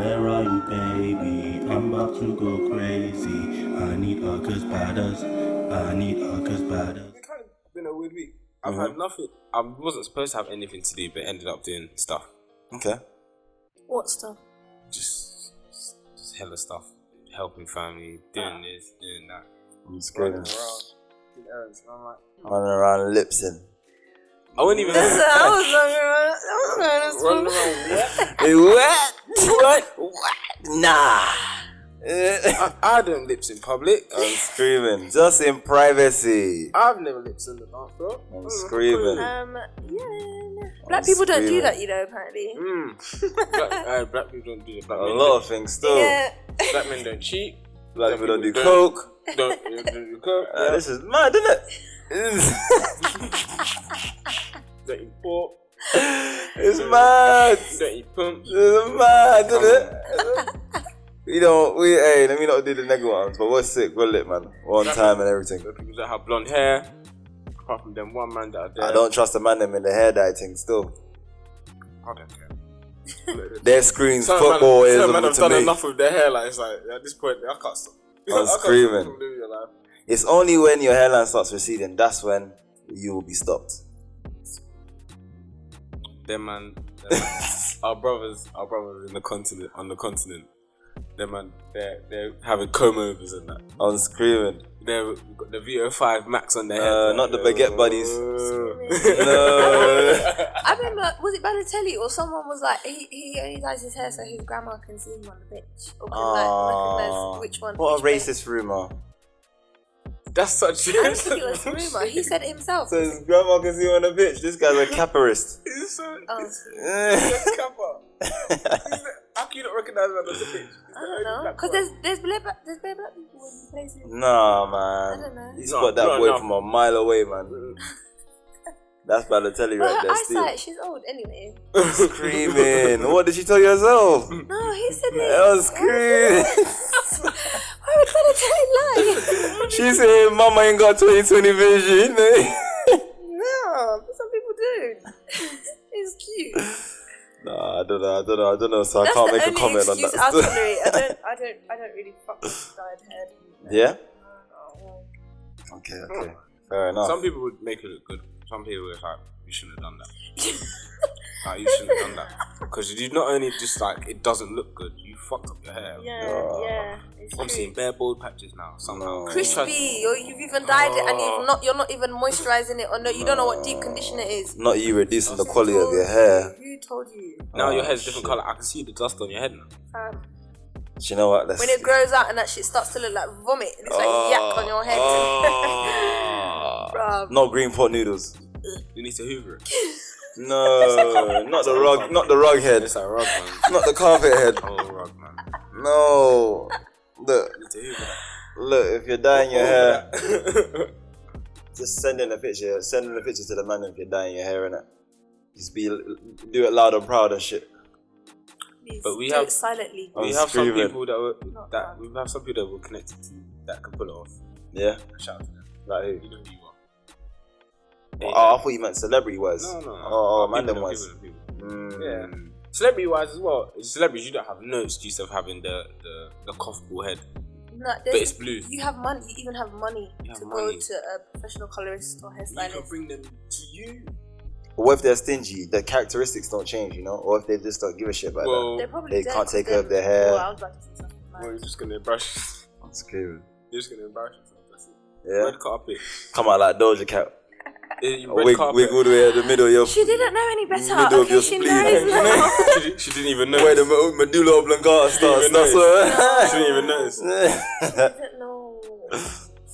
where are you, baby? I'm about to go crazy. I need her cause badders. I need her cause badders. It's kind of been a weird week. I've had nothing. I wasn't supposed to have anything to do, but ended up doing stuff. Okay. What stuff? Just hella stuff. Helping family, doing this, doing that. I'm screaming. Running around, doing errands. And I'm like, Running around Lipson. I wouldn't even. Running around. What? Nah. I don't lips in public. I'm screaming. Just in privacy. I've never lips in the dance floor. I'm screaming. Yeah. Black people don't do that, you know, apparently. Black people don't do it. A lot of things still. Yeah. Black men don't cheat. Black people don't do coke. Don't do coke. This is mad, isn't it? Don't eat pork. It's mad. Don't eat pumps. It's mad, isn't it? Hey, let me not do the nigga ones, but we're sick, we're lit, man. We're on time and everything. The people that have blonde hair, apart from them one man that are there. I don't trust the man them in the hair dye thing still. I don't care. Their screens, football is some man have done me. enough with their hairline. It's like, at this point, I can't stop. I'm screaming. It's only when your hairline starts receding, that's when you will be stopped. Them man, our brothers on the continent. Them man, they're having comb overs and that. I'm screaming. They've got the VO5 Max on their head. Not the baguette buddies. No. I remember, was it Balotelli or someone was like, he only dyes his hair so his grandma can see him on the pitch or can recognize which one. What a racist rumour. That's such I don't think it was a rumour. He said it himself. So his grandma can see him on the pitch. This guy's a caparist. He's so Oh. How can you not recognize that on the pitch? I don't know, because there's bare black people in places. Nah, man. I don't know. He spot that boy from a mile away, man. That's Balotelli right there, still. Eyesight, she's old anyway. Screaming. What did she tell you herself? No, he said it. I was screaming. Why would Balotelli lie? She said, Mama ain't got 20/20 vision. No, but some people do. It's cute. Nah, I don't know, so I can't make a comment on that. I don't really fuck with dyed hair. Yeah? No. Okay. Fair enough. Some people would make it look good. Some people would like, you shouldn't have done that. You shouldn't have done that. Because you not only just like, it doesn't look good, you fucked up your hair. Yeah. I'm seeing bare bald patches now. Somehow. Crispy, or you've even dyed it and you're not even moisturising it, or you don't know what deep condition it is. Not you reducing the quality of your hair. Who told you? Now your hair's a different colour. I can see the dust on your head now. Do you know what? When it grows out and that shit starts to look like vomit, and it's like yak on your head. Bruv. No green pot noodles. You need to hoover it. No, not the rug head. It's a rug, man. Not the carpet head. Oh, rug, man. No. Look, You need to hoover it. look, if you're dyeing your hair, just send in a picture. Send in a picture to the man if you're dyeing your hair, innit? Just do it loud and proud and shit. Please, But we do have- it silently. We have some people that were connected to that can pull it off. Yeah? Shout out to them. Like who? You know who you are. Oh, I thought you meant celebrity-wise. No. Oh, Mandem-wise. Yeah. Celebrity-wise as well. Celebrities, you don't have no excuse of having the cough ball head. No, But it's blue. You have money. You even have money You have to money. go to a professional colorist or You can hairstylist. bring them to you. But what if they're stingy? The characteristics don't change, you know? Or if they just don't give a shit about that. They're probably They dead can't take because care of their hair. Well, I was about to say something like Well, you're just going to embarrass yourself. I'm scared. You're just going to embarrass yourself. That's it. Yeah? Red carpet. Come out like Doja Cat. Red Wig carpet. all the way at the middle of your... She didn't know any better. Middle of Okay, your she spleen. knows now. She didn't even know. Where the medulla oblongata starts. even That's notice. what... She didn't even notice. She didn't know.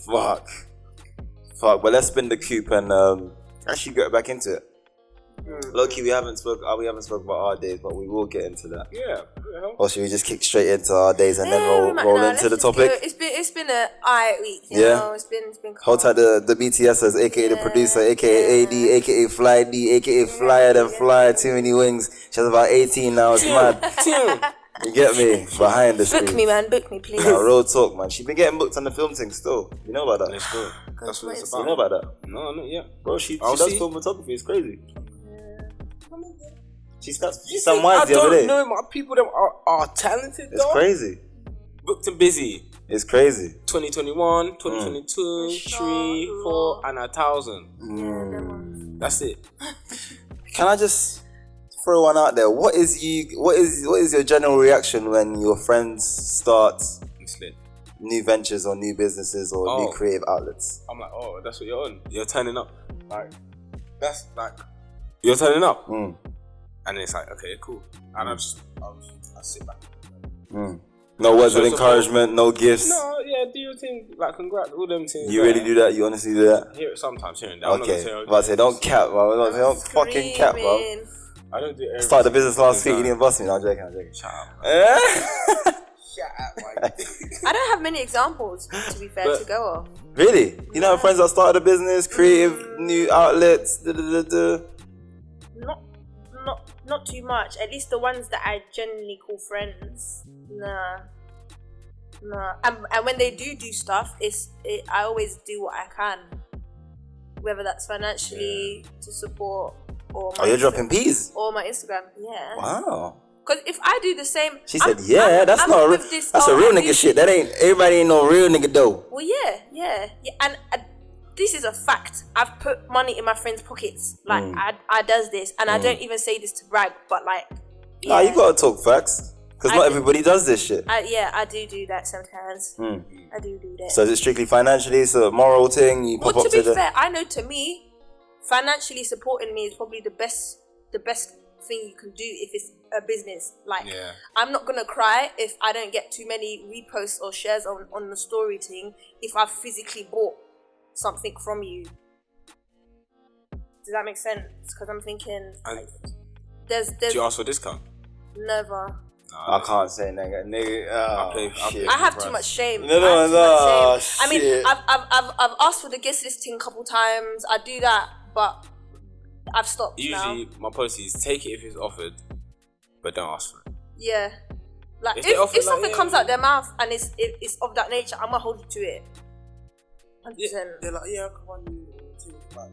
Fuck. But let's spin the coop and actually get back into it. Low-key, we haven't spoke about our days, but we will get into that. Yeah. Or should we just kick straight into our days and then roll let's into the just topic? go. It's been a alright week. You Yeah. know, it's been Hold tight the BTSers, aka the producer, aka AD, aka Fly D, aka Flyer than Fly, too many wings. She has about 18 now, it's mad. You get me? Behind the screen. Book me, man. Book me, please. Nah, real talk, man. She been getting booked on the film thing still. You know about that? Let's go. That's what it's You about. know about that? No, not yet. Bro, she I'll does see. cinematography, it's crazy. She snapped You some think wines I the other don't day. know my people them are talented It's though? crazy. Booked and busy. It's crazy. 2021, 2022, Sure, 3, 4, and 1,000. That's it. Can I just throw one out there? What is your general reaction when your friends start It's lit. new ventures or new businesses or new Oh. creative outlets? I'm like, oh, that's what you're on. You're turning up. Like, that's like, you're turning up. Mm. And it's like, okay, cool. And I sit back. No words So of support. encouragement, no gifts. No, yeah, do your thing. Like, congrats, all them things. You really do that? You honestly do that? I hear it sometimes, here and there. I'm not Okay. gonna say, But I say, don't cap, bro. Don't fucking cap, bro. Screaming. I don't do it. Started the business last week, you didn't bust me. No, I'm joking. Shut up. Eh? I don't have many examples, to be fair, But- to go off. Really? You know friends that started a business, creative, new outlets, Not too much. At least the ones that I genuinely call friends. Nah. And when they do stuff, I always do what I can, whether that's financially to support or my Oh, you're dropping peas? or my Instagram. Yeah. Wow. Because if I do the same, She said, "Yeah, that's not a real. That's a real nigga shit. That ain't everybody ain't no real nigga though." Well, yeah. And this is a fact. I've put money in my friends' pockets. Like I does this, and I don't even say this to brag, but like, yeah, Nah, you gotta talk facts, because not do. everybody does this shit. I do that sometimes. I do that. So is it strictly financially? It's a moral thing. You pop Well, up to to be the. fair, I know to me, financially supporting me is probably the best thing you can do if it's a business. Like, Yeah. I'm not gonna cry if I don't get too many reposts or shares on the story thing if I've physically bought something from you. Does that make sense? Because I'm thinking And there's do you ask for a discount? never. I can't say nigga. Oh, I shit. play I have price. too much shame. No, I have too much shame. I mean, shit. I've asked for the guest listing a couple times. I do that, but I've stopped now. Usually, my policy is take it if it's offered, but don't ask for it. Yeah. Like If they offer, if like, something yeah, comes out their mouth and it's of that nature, I'm gonna hold you to it. 100%. They're like, yeah, come on, you like,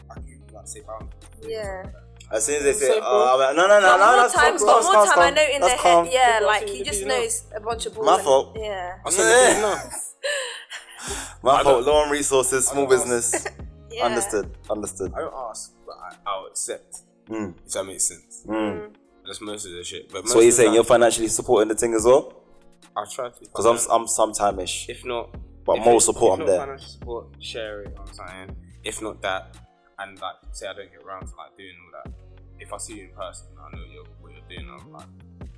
I can give you like say pound. Yeah. As soon as they say, Say, oh, bro. I'm like, no, But more that's time, calm, but more time, I know in that's their calm. head, yeah, People are like saying he the just business. knows a bunch of bull. My and- fault. Yeah. I said, no. My fault, low on resources, small business. Yeah. Understood. I don't ask, but I'll accept. If that makes sense. That's most of the shit. But So what you saying? like, You're financially supporting the thing as well? I'll try to. Because I'm sometime-ish. If not, But if moral it- support, if I'm not there. Financial support, share it on something. If not that, and like say I don't get around to like doing all that. If I see you in person, I know what you're doing. I'm like,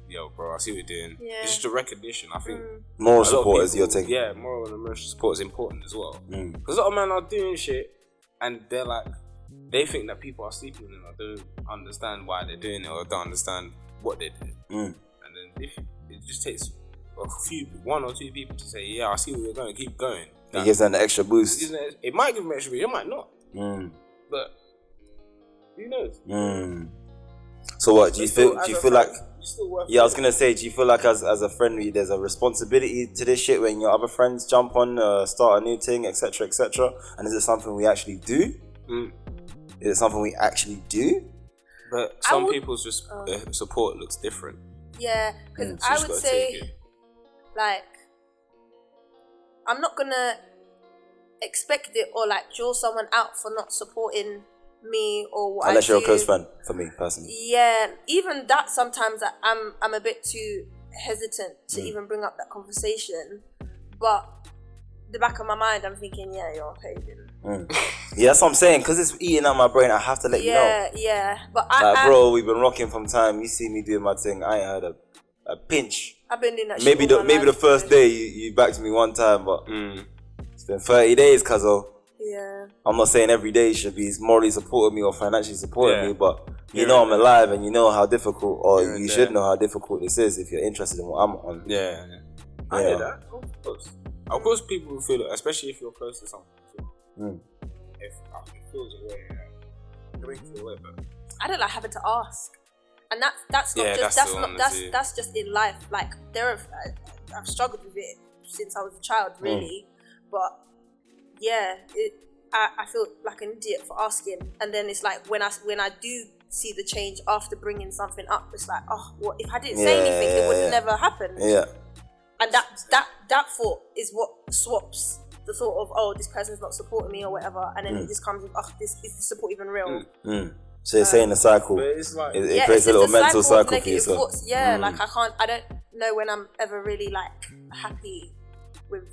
yo, bro, I see what you're doing. Yeah. It's just a recognition. I think Moral a lot of support is people- your thing. Yeah, moral and emotional support is important as well. Because a lot of men are doing shit, and they're like, they think that people are sleeping with them. I don't understand why they're doing it, or don't understand what they're doing. And then if it just takes one or two people to say, yeah, I see where you're going, keep going. It gives them an extra boost. It might give them extra boost, it might not. But who knows? So what, do you feel like, you're still worth yeah, I was it. gonna say, do you feel like as a friend, there's a responsibility to this shit when your other friends jump on, start a new thing, etc., etc.? And is it something we actually do? Is it something we actually do? But some people's just support looks different. Yeah, because So you I just would gotta say, take it. like, I'm not gonna expect it or like draw someone out for not supporting me or what Unless I you're do. a close friend, for me personally. Yeah, even that sometimes I'm a bit too hesitant to even bring up that conversation, but the back of my mind I'm thinking, yeah, you're hating. Yeah, that's what I'm saying. Because it's eating at my brain, I have to let you know. Yeah, but Like, bro, we've been rocking from time. You see me doing my thing. I ain't heard a pinch. I've been doing that. Maybe shit all my maybe the life, first so- day you backed me one time, but it's been 30 days, cuzzo. Yeah. I'm not saying every day you should be morally supporting me or financially supporting Yeah. me, but you Here know and I'm alive and you know how difficult, or Here and you there. should know how difficult this is if you're interested in what I'm on. Yeah. I hear that. Of course, people will feel it, especially if you're close to something. If it feels away, it makes it away, but I don't like having to ask, and that's not Yeah, just that's the one that's just in life. Like I've struggled with it since I was a child, really. But yeah, I feel like an idiot for asking, and then it's like when I do see the change after bringing something up. It's like, oh, what if I didn't say anything? It would never happen. Yeah. And that thought is what swaps the thought of, oh, this person's not supporting me or whatever, and then it just comes with, oh, is this support even real? So you're saying the cycle. But it's like, it creates a little mental cycle for yourself. Thoughts. Yeah, like I don't know when I'm ever really like happy with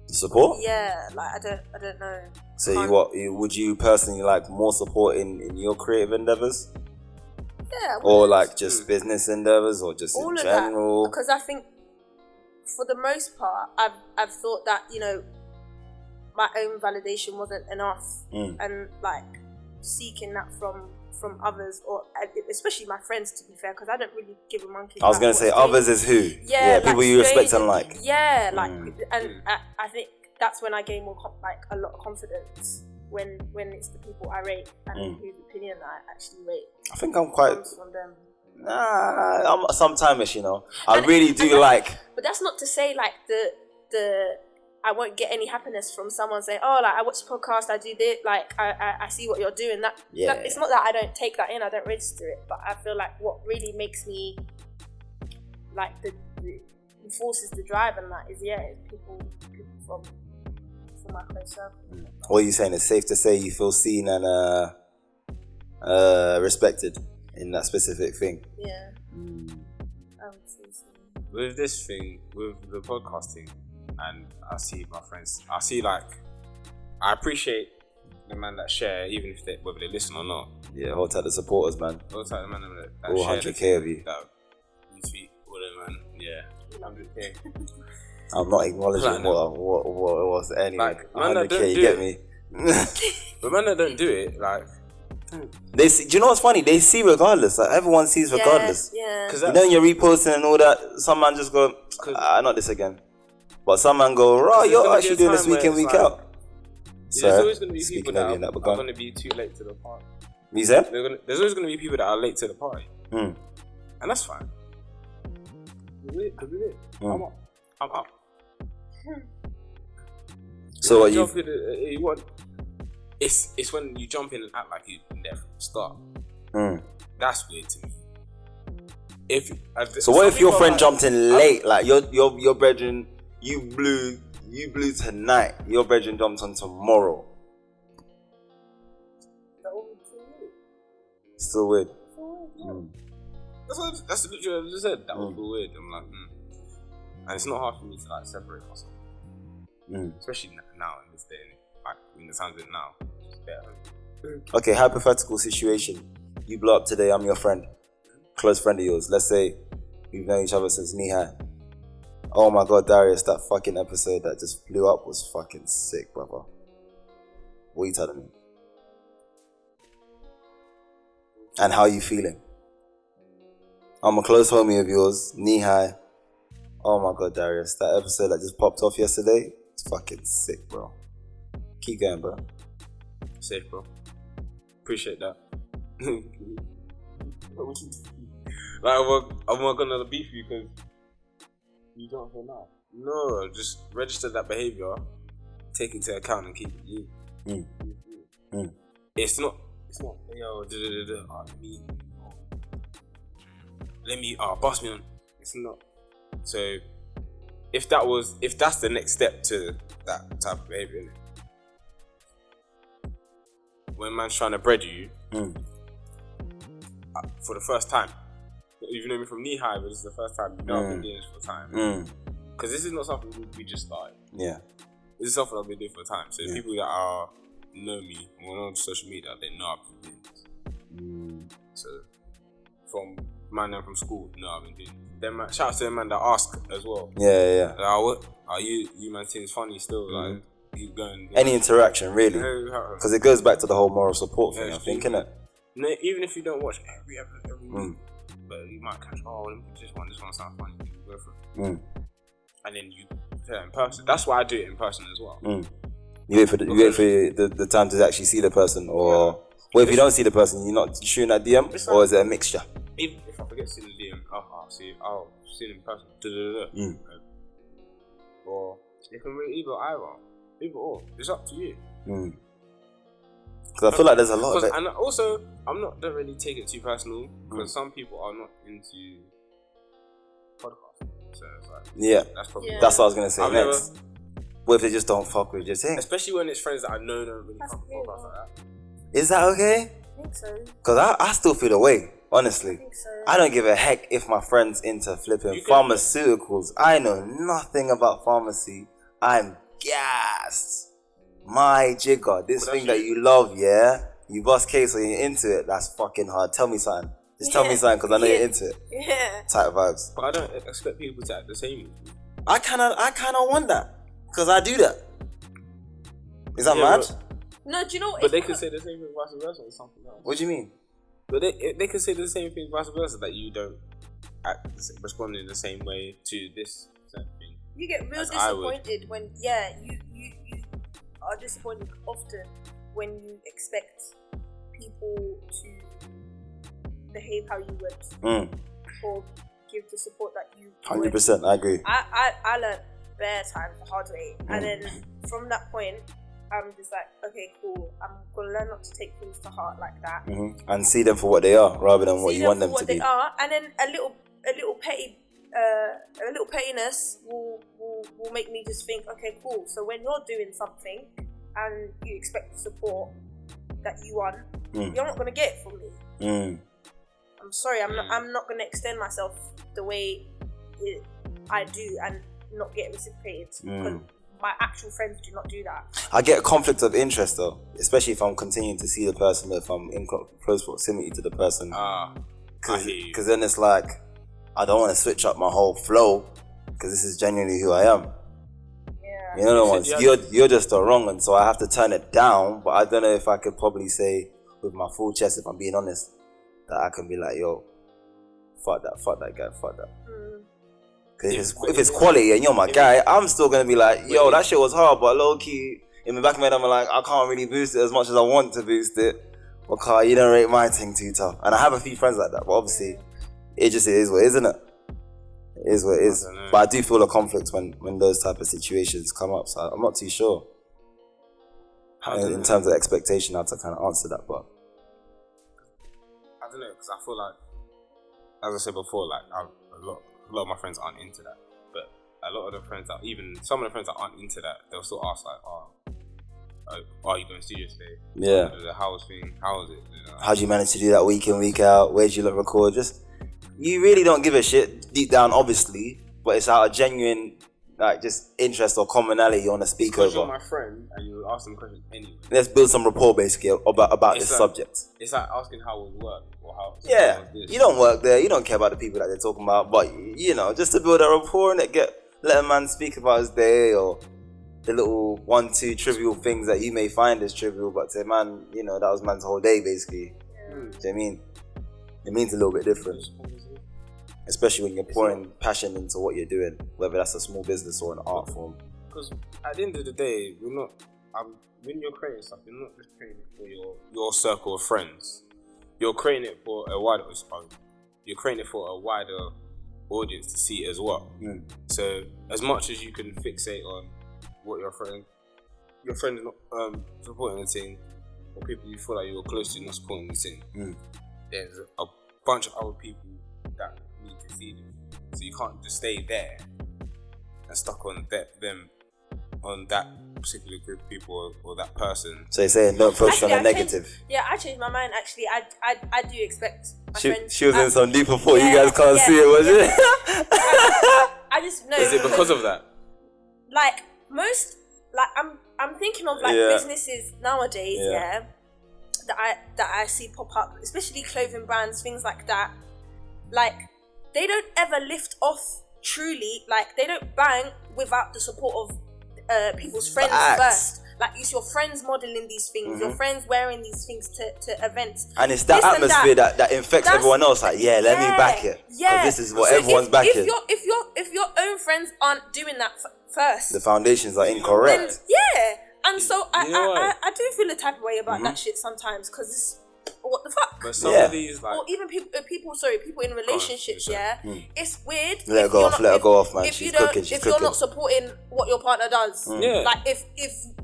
support. Yeah, like I don't know. So would you personally like more support in your creative endeavors? Yeah. Or like just business endeavors, or just all in of general? That. Because I think for the most part, I've thought that, you know, my own validation wasn't enough, and like seeking that from others, or especially my friends, to be fair, because I don't really give a monkey. I was gonna say others is who? Yeah, people you respect and like. Yeah, like, and I think that's when I gain more a lot of confidence when it's the people I rate and whose opinion I actually rate. I think I'm quite. Comes from them. Nah, I'm sometimes, you know, I really do like. But that's not to say like the I won't get any happiness from someone saying, oh, like I watch the podcast, I do this, like I see what you're doing. That it's not that I don't take that in, I don't register it, but I feel like what really makes me like the forces the drive and that is people from my close circle. What are you saying? It's safe to say you feel seen and respected in that specific thing. Yeah. I would say so. With this thing, with the podcasting, and I see my friends, I appreciate the man that share, even if whether they listen or not. Yeah, hold tight the supporters, man. Hold tight the man that all share 100k of you. That retweet all them, man. Yeah, 100k. I'm not acknowledging what it was anyway. Like, 100k, you get me? But man that don't do it, like. They see, do you know what's funny? They see regardless. Like everyone sees regardless. Yeah. You know, when you're reposting and all that, some man just go, not this again. But some man go, raw, you're actually doing this week in, week out. So there's always going to be people that are going to be too late to the party. You said? There's always going to be people that are late to the party. And that's fine. I'm up. So what you want? It's when you jump in and act like you've been there from the start. That's weird to me. So what if your friend jumped in late? Like your brethren, you blew tonight. Your brethren jumped on tomorrow. That would be too weird. Still weird. That's literally what I just said. That would feel weird. I'm like, and it's not hard for me to like separate myself, especially now in this day. Like in the times of it now, it's just better. Okay, hypothetical situation. You blow up today. I'm your friend, close friend of yours. Let's say we've known each other since knee high. Oh my God, Darius, that fucking episode that just blew up was fucking sick, brother. What are you telling me? And how are you feeling? I'm a close homie of yours, knee high. Oh my God, Darius, that episode that just popped off yesterday, it's fucking sick, bro. Keep going, bro. Safe, bro. Appreciate that. Like, I'm not gonna beef you because you don't feel now. No, just register that behavior, take it into account, and keep it you. It's not. Yo, let me boss me on. It's not. So, if that's the next step to that type of behavior, when man's trying to bread you for the first time, you've known me from knee high, but this is the first time I've been doing this for time. Because this is not something we just started. Yeah, this is something I've been doing for time. So people that know me on social media, they know I've been doing this. So from man from school, I've been doing this. Them man, shout out to them man that ask as well. Yeah. Like, what are you man seems funny still? Like, keep going. Any interaction really, because it goes back to the whole moral support thing. I think, innit? No, even if you don't watch every episode every week, but you might catch. This one sounds funny. Go for it. And then you do it in person. That's why I do it in person as well. You wait for the time to actually see the person, or well, if you don't see the person, you're not shooting that DM, or is it a mixture? Even if I forget to see the DM, I'll see it in person. Or it can really either or. It's up to you. Because I feel like there's a lot of it. And also, don't really take it too personal because some people are not into podcasting. So it's like, yeah, that's probably that's what I was gonna say I've next. What if they just don't fuck with your thing? Especially when it's friends that I know don't really fuck with podcasts like that. Is that okay? I think so. Because I still feel the way, honestly. I think so. I don't give a heck if my friend's into flipping pharmaceuticals. I know nothing about pharmacy. I'm gassed. My jigger, this thing that you love, yeah? You bust case or you're into it, that's fucking hard. Tell me something. Just tell me something because I know you're into it. Yeah. Type vibes. But I don't expect people to act the same. I kinda want that. Because I do that. Is that mad? No, do you know what? But they could say the same thing vice versa or something else. What do you mean? But they could say the same thing vice versa, that you don't respond in the same way to this certain thing. You get real disappointed when, you are disappointed often when you expect people to behave how you would or give the support that you 100%, I agree. I learned bare time the hard way, and then from that point I'm just like, okay, cool, I'm gonna learn not to take things to heart like that, and see them for what they are rather than what you want them to be. They are, and then a little pettiness will make me just think, okay, cool. So when you're doing something and you expect the support that you want, you're not gonna get it from me. I'm sorry, I'm not gonna extend myself the way I do and not get reciprocated. Because my actual friends do not do that. I get a conflict of interest though, especially if I'm continuing to see the person, if I'm in close proximity to the person. Because then it's like, I don't want to switch up my whole flow because this is genuinely who I am. Yeah. You know the ones, you're just the wrong one, so I have to turn it down. But I don't know if I could probably say with my full chest, if I'm being honest, that I can be like, yo, fuck that guy, fuck that. Cause if it's quality and you're my guy, I'm still gonna be like, yo, that shit was hard, but low key in the back of my head, I'm like, I can't really boost it as much as I want to boost it because you don't rate my thing too tough. And I have a few friends like that, but obviously it is what it is, isn't it? It is what it is. But I do feel a conflict when those type of situations come up, so I'm not too sure in terms of expectation how to kind of answer that. But I don't know, because I feel like, as I said before, like a lot of my friends aren't into that. But a lot of the friends that, even some of the friends that aren't into that, they'll still ask like, are you going to studio today? Yeah. How was it? How do you manage to do that week in, week out? Where do you record? Just, you really don't give a shit deep down, obviously, but it's out of genuine, like, just interest or commonality you want to speak because over. You're my friend and you ask them questions anyway. Let's build some rapport basically about this subject. It's like asking how it work or how. Yeah, you don't work there. You don't care about the people that they're talking about, but you know, just to build a rapport and let a man speak about his day or the little 1-2 trivial things that you may find as trivial, but to a man, you know, that was man's whole day basically. Do you know what I mean? It means a little bit different. Especially when you're pouring passion into what you're doing, whether that's a small business or an art form. Because at the end of the day, when you're creating stuff, you're not just creating it for your circle of friends. You're creating it for a wider audience. You're creating it for a wider audience to see as well. So as much as you can fixate on what your friend is not supporting the thing, or people you feel like you're close to not supporting the thing, there's a bunch of other people that need to see this. So you can't just stay there and stuck on them, on that particular group of people or that person. So you're saying don't focus on the negative. I changed my mind actually. I do expect my friends. She was in some deep before, you guys can't see it, was it? I just know. Is it because of that? Like most, like I'm thinking of like businesses nowadays, that I see pop up, especially clothing brands, things like that. Like they don't ever lift off truly. Like they don't bang without the support of people's friends first. Like it's your friends modeling these things, your friends wearing these things to events, and it's that atmosphere that infects everyone else. Like, let me back it. Yeah, this is what everyone's backing. If your own friends aren't doing that first, the foundations are incorrect. Then, and so I do feel a type of way about that shit sometimes, because what the fuck? But some of these, like, or even people in relationships, it's weird. Let her go off, man. She's cooking. If you're not supporting what your partner does, like if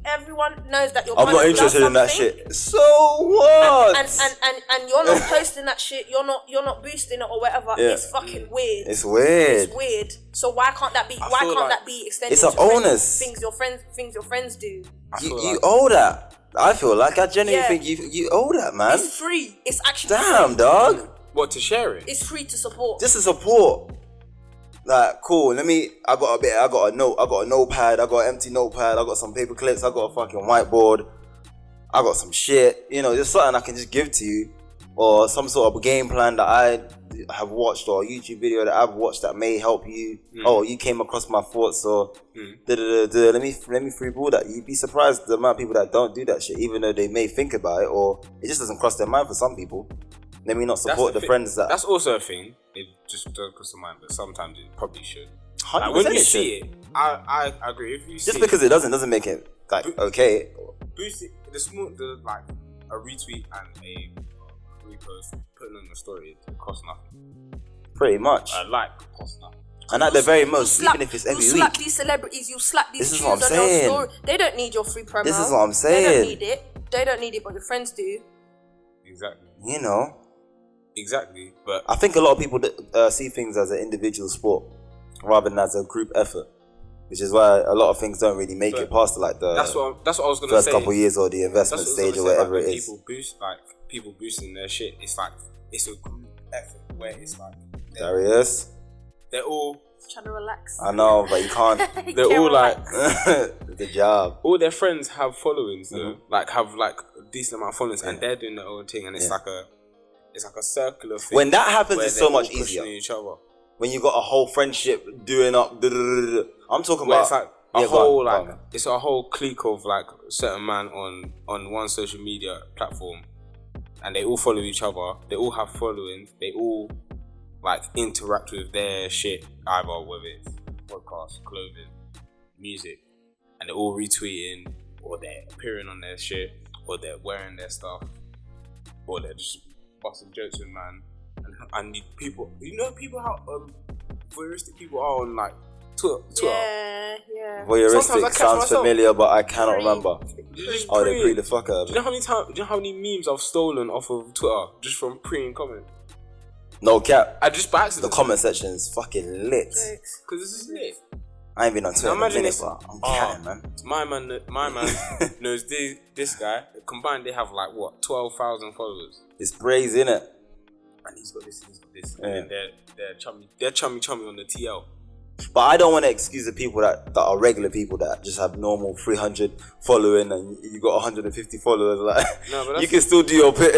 everyone knows that your I'm partner not interested does in that something, shit. So what? and you're not posting that shit, you're not boosting it or whatever. It's fucking weird. It's weird. It's weird. So why can't that be? Why can't that be extended? It's an to onus. Things your friends do. You owe that. I feel like I genuinely think you owe that, man. It's free. It's actually damn free. dog. what, to share it? It's free to support. Just to support. Like, cool. I got a notepad. I got an empty notepad. I got some paper clips. I got a fucking whiteboard. I got some shit. You know, just something I can just give to you, or some sort of game plan that I have watched, or a YouTube video that I've watched that may help you. Oh, you came across my thoughts, or let me freeball that. You'd be surprised the amount of people that don't do that shit, even though they may think about it, or it just doesn't cross their mind for some people. Let me not support the friends that. That's also a thing. It just doesn't cross the mind, but sometimes it probably should. 100% Like, when you it see should. it, I agree. If you Just see because it doesn't make it like okay. boost it, like a retweet and a repost, putting on the story, it costs nothing. Pretty much. A like costs nothing. And at the very most, even if it's every you week. slap these celebrities, you slap these This is tunes what I'm on saying. your story. They don't need your free promo. This is what I'm They saying. don't need it. They don't need it, but your friends do. Exactly. You know. Exactly. But I think a lot of people see things as an individual sport rather than as a group effort, which is why a lot of things don't really make it past like the that's what I was gonna first say. couple of years or the investment stage or whatever it is. People boosting their shit. It's like it's a group effort where it's like Darius, they're all Trying to relax. I know, but you can't. they're all like the job. all their friends have followings though, like have like a decent amount of followings, and they're doing their own thing, and it's like a circular thing. When that happens, where it's they're so much all pushing easier. each other. When you got a whole friendship doing up, I'm talking Where about it's like a whole it's a whole clique of like certain man on one social media platform, and they all follow each other. They all have followings. They all like interact with their shit, either whether it's podcasts, clothing, music, and they're all retweeting, or they're appearing on their shit, or they're wearing their stuff, or they're just busting jokes with man. And people, people how voyeuristic people are on like Twitter. Yeah. Voyeuristic sounds familiar, but I cannot remember. Just Oh, they pre- pre the fuck out Do of you it. know how many memes I've stolen off of Twitter just from pre and comment? No cap. I just by The accident. comment section is fucking lit. Because this is lit. I ain't been on Twitter in a imagine minute, this- but I'm counting, man. My man knows this guy. Combined, they have like what 12,000 followers, It's brazy, innit? and he's got this. Yeah. And they're chummy on the TL. But I don't want to excuse the people that are regular people that just have normal 300 following and you got 150 followers. Like, No, but that's- you can still do your bit.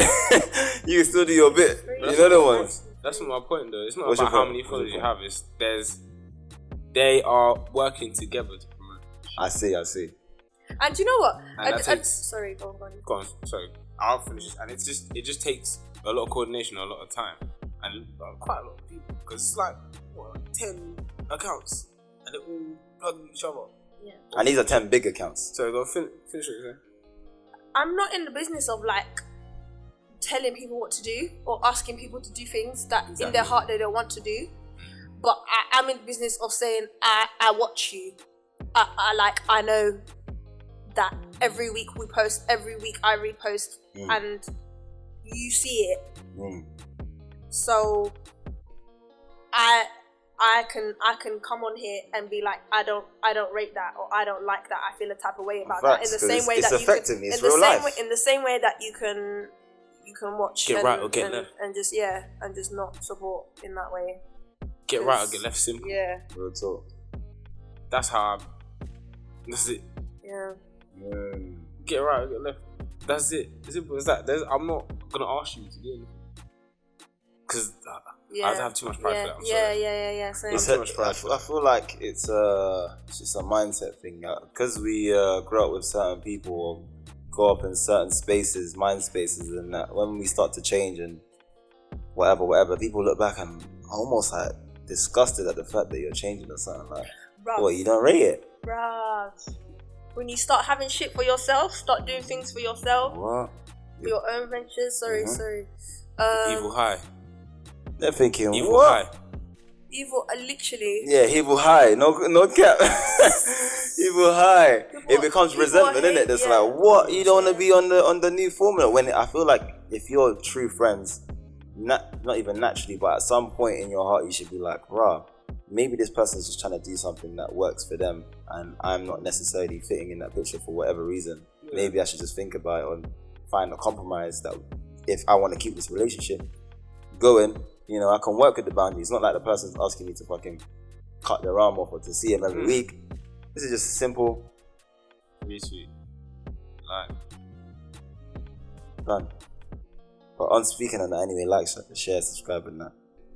You can still do your bit. You know the ones. That's not my point though. It's not What's your about how point? many What's followers your you have. It's they are working together to promote. I see. And you know what? And that takes- Sorry, go on. Go on, sorry. I'll finish this. And it just takes a lot of coordination, a lot of time, and quite a lot of people. Because it's like, 10 accounts, and they're all plugging each other. Yeah. And these are 10 big accounts. So go finish what you're saying. I'm not in the business of like telling people what to do or asking people to do things that in their heart they don't want to do. But I'm in the business of saying I watch you. I know that every week we post, every week I repost, and you see it. So I can come on here and be like, I don't rate that, or I don't like that. I feel a type of way about that. In the same way it's that affecting me. you It's can, real life. in the same way that you can watch Get and, right or get left. and just not support in that way. Get right or get left, simple. Yeah. Real talk. That's how that's it. Yeah. Get right or get left. That's it. As simple as that. I'm not gonna ask you to do anything. Because I have too much pride for that. I'm sorry. Yeah. Same. I feel like it's just a mindset thing. Because we grow up with certain people or grow up in certain spaces, mind spaces, and that when we start to change and whatever, people look back and almost like disgusted at the fact that you're changing or something. Like, what, you don't rate it? Bruv. When you start having shit for yourself, start doing things for yourself, What? Your own ventures. Sorry. Evil high. They're thinking, Evil what? high. Evil, literally. Yeah, evil high. No cap. Evil high. It becomes People resentment, hate, isn't it? That's yeah. like, what? You don't want to be on the new formula. When I feel like if you're true friends, not even naturally, but at some point in your heart, you should be like, rah, maybe this person's just trying to do something that works for them, and I'm not necessarily fitting in that picture for whatever reason. Yeah. Maybe I should just think about it and find a compromise that if I want to keep this relationship going, you know, I can work with the boundaries. It's not like the person's asking me to fucking cut their arm off or to see him every week. This is just simple. Really sweet. Like. Done. But on speaking of that anyway, like, share, subscribe and that.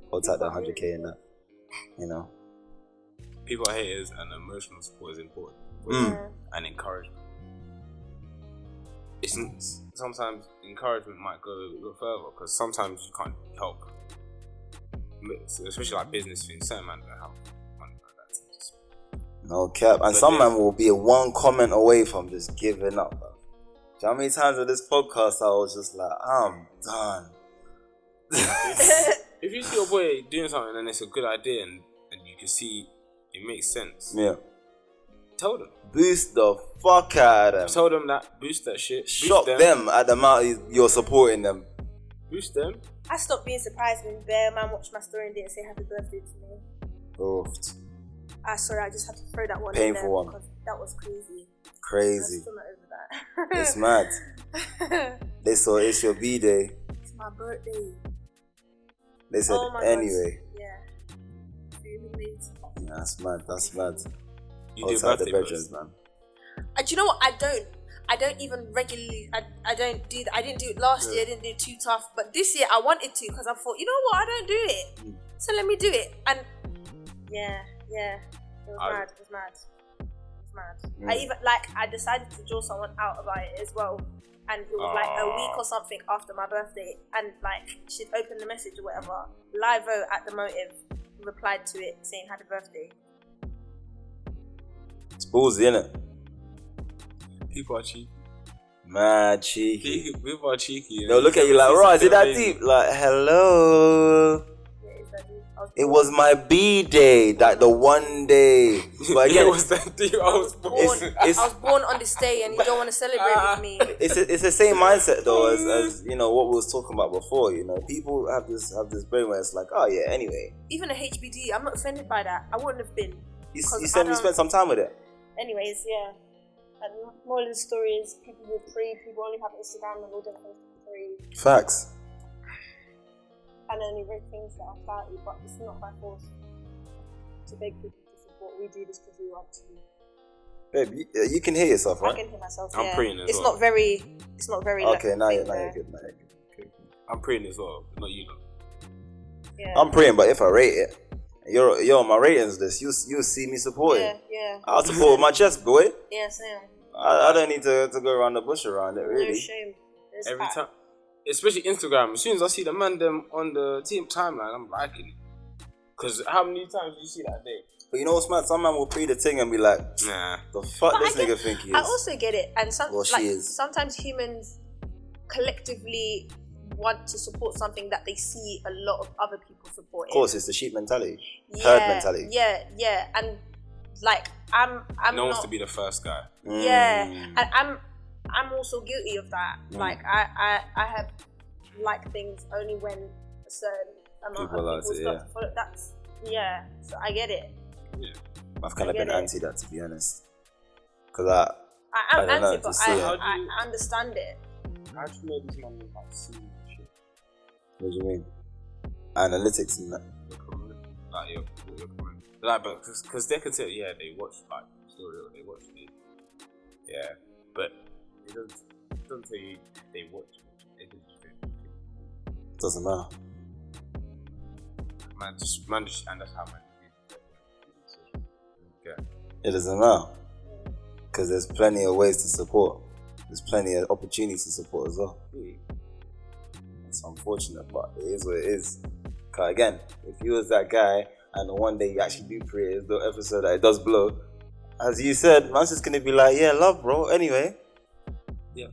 Hold tight that 100k and that. You know. People are haters and emotional support is important. And encouragement. Sometimes encouragement might go a little further because sometimes you can't help. Especially like business things, certain man don't help. No cap. And some man will be one comment away from just giving up, bro. Do you know how many times with this podcast I was just like, I'm done. If you see your boy doing something and it's a good idea and you can see it makes sense, yeah, tell them. Boost the fuck out of them. Tell them that, boost that shit. Shock them at the amount you're supporting them. Boost them. I stopped being surprised when Bear Man watched my story and didn't say happy birthday to me. Oofed. Sorry, I just had to throw that one Painful in there one. because that was crazy. Crazy. I'm still not over that. It's mad. They saw it's your B-day. It's my birthday. They said anyway. God. Yeah. That's mad. That's mad. You do outside the birthday bedrooms, first. man. Do you know what? I don't even regularly. I don't do that. I didn't do it last year. I didn't do it too tough. But this year I wanted to because I thought, you know what? I don't do it. So let me do it. And yeah. It was mad. I decided to draw someone out about it as well. And it was like a week or something after my birthday. And like she'd opened the message or whatever. Livo at the motive replied to it saying happy birthday. It's ballsy, innit? People are cheeky. Mad cheeky. People are cheeky. They'll look at you like, right, is it that deep? Like, hello. It was my B-day, like the one day. But again, it was that deep. I was born. I was born on this day, and you don't want to celebrate with me. It's the same mindset though as you know what we was talking about before. You know, people have this brain where it's like, oh yeah, anyway. Even a HBD, I'm not offended by that. I wouldn't have been. You spent some time with it. Anyways, yeah. And more of the story is people will pray. People only have Instagram and all their things to pray. Facts. And only read things that are cloudy, but it's not by force to beg people to support. We do this because we want to. Babe, you can hear yourself, right? I can hear myself. I'm praying as well. It's not very. Okay, now you're good. Okay. I'm praying as well, not you. Yeah. I'm praying, but if I rate it, you're on my ratings list. You'll see me supporting. Yeah. I'll support with my chest, boy. Yeah, same. I don't need to go around the bush around it, really. No shame. Every time. Especially Instagram, as soon as I see the man them on the team timeline, I'm liking it. Because how many times do you see that day? But you know what's mad? Some man will pre the thing and be like, nah. The fuck this nigga think he is? I also get it. And she is. Sometimes humans collectively want to support something that they see a lot of other people supporting. Of course, it's the sheep mentality. Herd mentality. Yeah. And like, I'm no one wants to be the first guy. Yeah. And I'm also guilty of that. Like I have liked things only when a certain amount people of people start to follow. That's so I get it. Yeah. I've kind of been anti that, to be honest. Because I'm anti, but I understand it. How do you know these men like see shit? What do you mean? Analytics and that. Like, but because they can say, yeah, they watch like story, they watch it. Yeah, but it doesn't tell you they watch it. It doesn't matter. Man, and that's how man. Yeah. It doesn't matter. Because there's plenty of ways to support. There's plenty of opportunities to support as well. It's unfortunate, but it is what it is. Because again, if you was that guy and one day you actually do create the episode that it does blow, as you said, man's just going to be like, yeah, love, bro. Anyway. Yeah.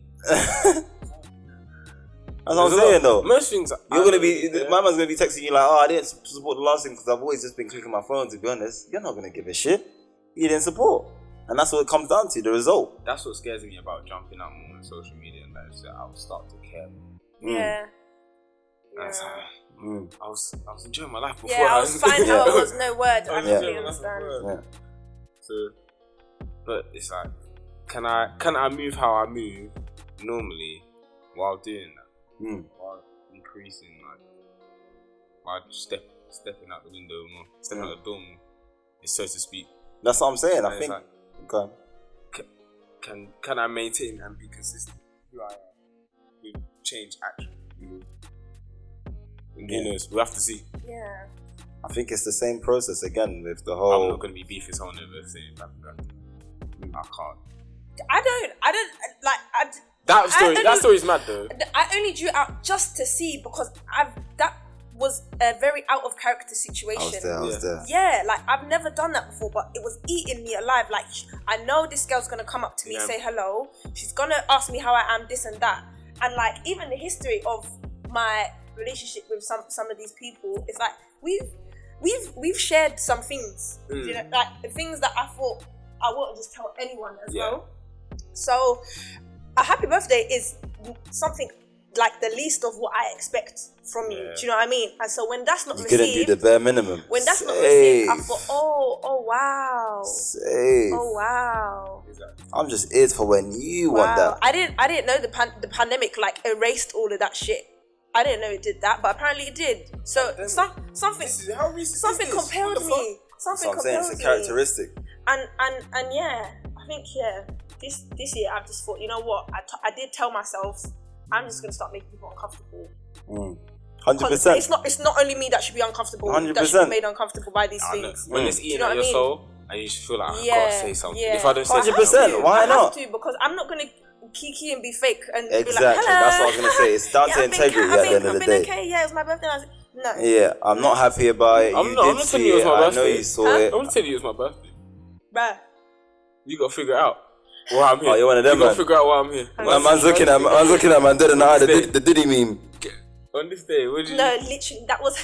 That's what I'm saying though. Most things you're gonna be, my man's gonna be texting you like, oh, I didn't support the last thing because I've always just been clicking my phone. To be honest, you're not gonna give a shit. You didn't support, and that's what it comes down to. The result. That's what scares me about jumping out more on social media, and that is that I'll start to care. Yeah. That's how I was enjoying my life before. Yeah, I was fine how I was. No word. I Yeah. completely understand. Yeah. So, but it's like, can I move how I move normally while doing that? While increasing, like, while stepping out the window more, stepping out the door more, so to speak. That's what I'm saying. I And think. it's Okay. like, can I maintain and be consistent who I am with change action? And who knows? We'll have to see. Yeah. I think it's the same process again with the I'm whole. not gonna be beefing someone over saying that. I can't. I don't like. That story's mad though. I only drew out just to see because that was a very out of character situation. I was there. Yeah, like I've never done that before, but it was eating me alive. Like I know this girl's gonna come up to me, say hello. She's gonna ask me how I am, this and that, and like even the history of my relationship with some of these people, it's like we've shared some things, you know, like the things that I thought I wouldn't just tell anyone as well. So a happy birthday is something like the least of what I expect from you. Do you know what I mean? And so when that's not You received, couldn't do the bare minimum. when that's not received, I thought, oh wow, Safe. oh wow. I'm just it for when you want that. I didn't know the pandemic like erased all of that shit. I didn't know it did that, but apparently it did. So something compelled me. Something So I'm saying compelled it's a me. characteristic. And yeah, I think this year I've just thought, you know what? I did tell myself I'm just gonna start making people uncomfortable. 100%. It's not only me that should be uncomfortable. 100%. That should be made uncomfortable by these things. When it's eating you know at what your I mean? soul, and you just feel like I gotta say something. Yeah. If I don't say 100%, something, why I not? have to, because I'm not gonna kiki and be fake and Exactly. be like, hello. That's what I was gonna say. It's down to integrity at the end of the I've been day. okay. Yeah, it was my birthday. No. Yeah, I'm not happy about it. I'm You not did telling see you it was it. my I know birthday. you saw it. I'm telling you it was my birthday. Bruh. You gotta figure it out why I'm here. Oh, you're one of them, You gotta man. figure out why I'm here. Man's looking at man dead in the eye. The Diddy meme. On this day, what did you? No, literally, that was.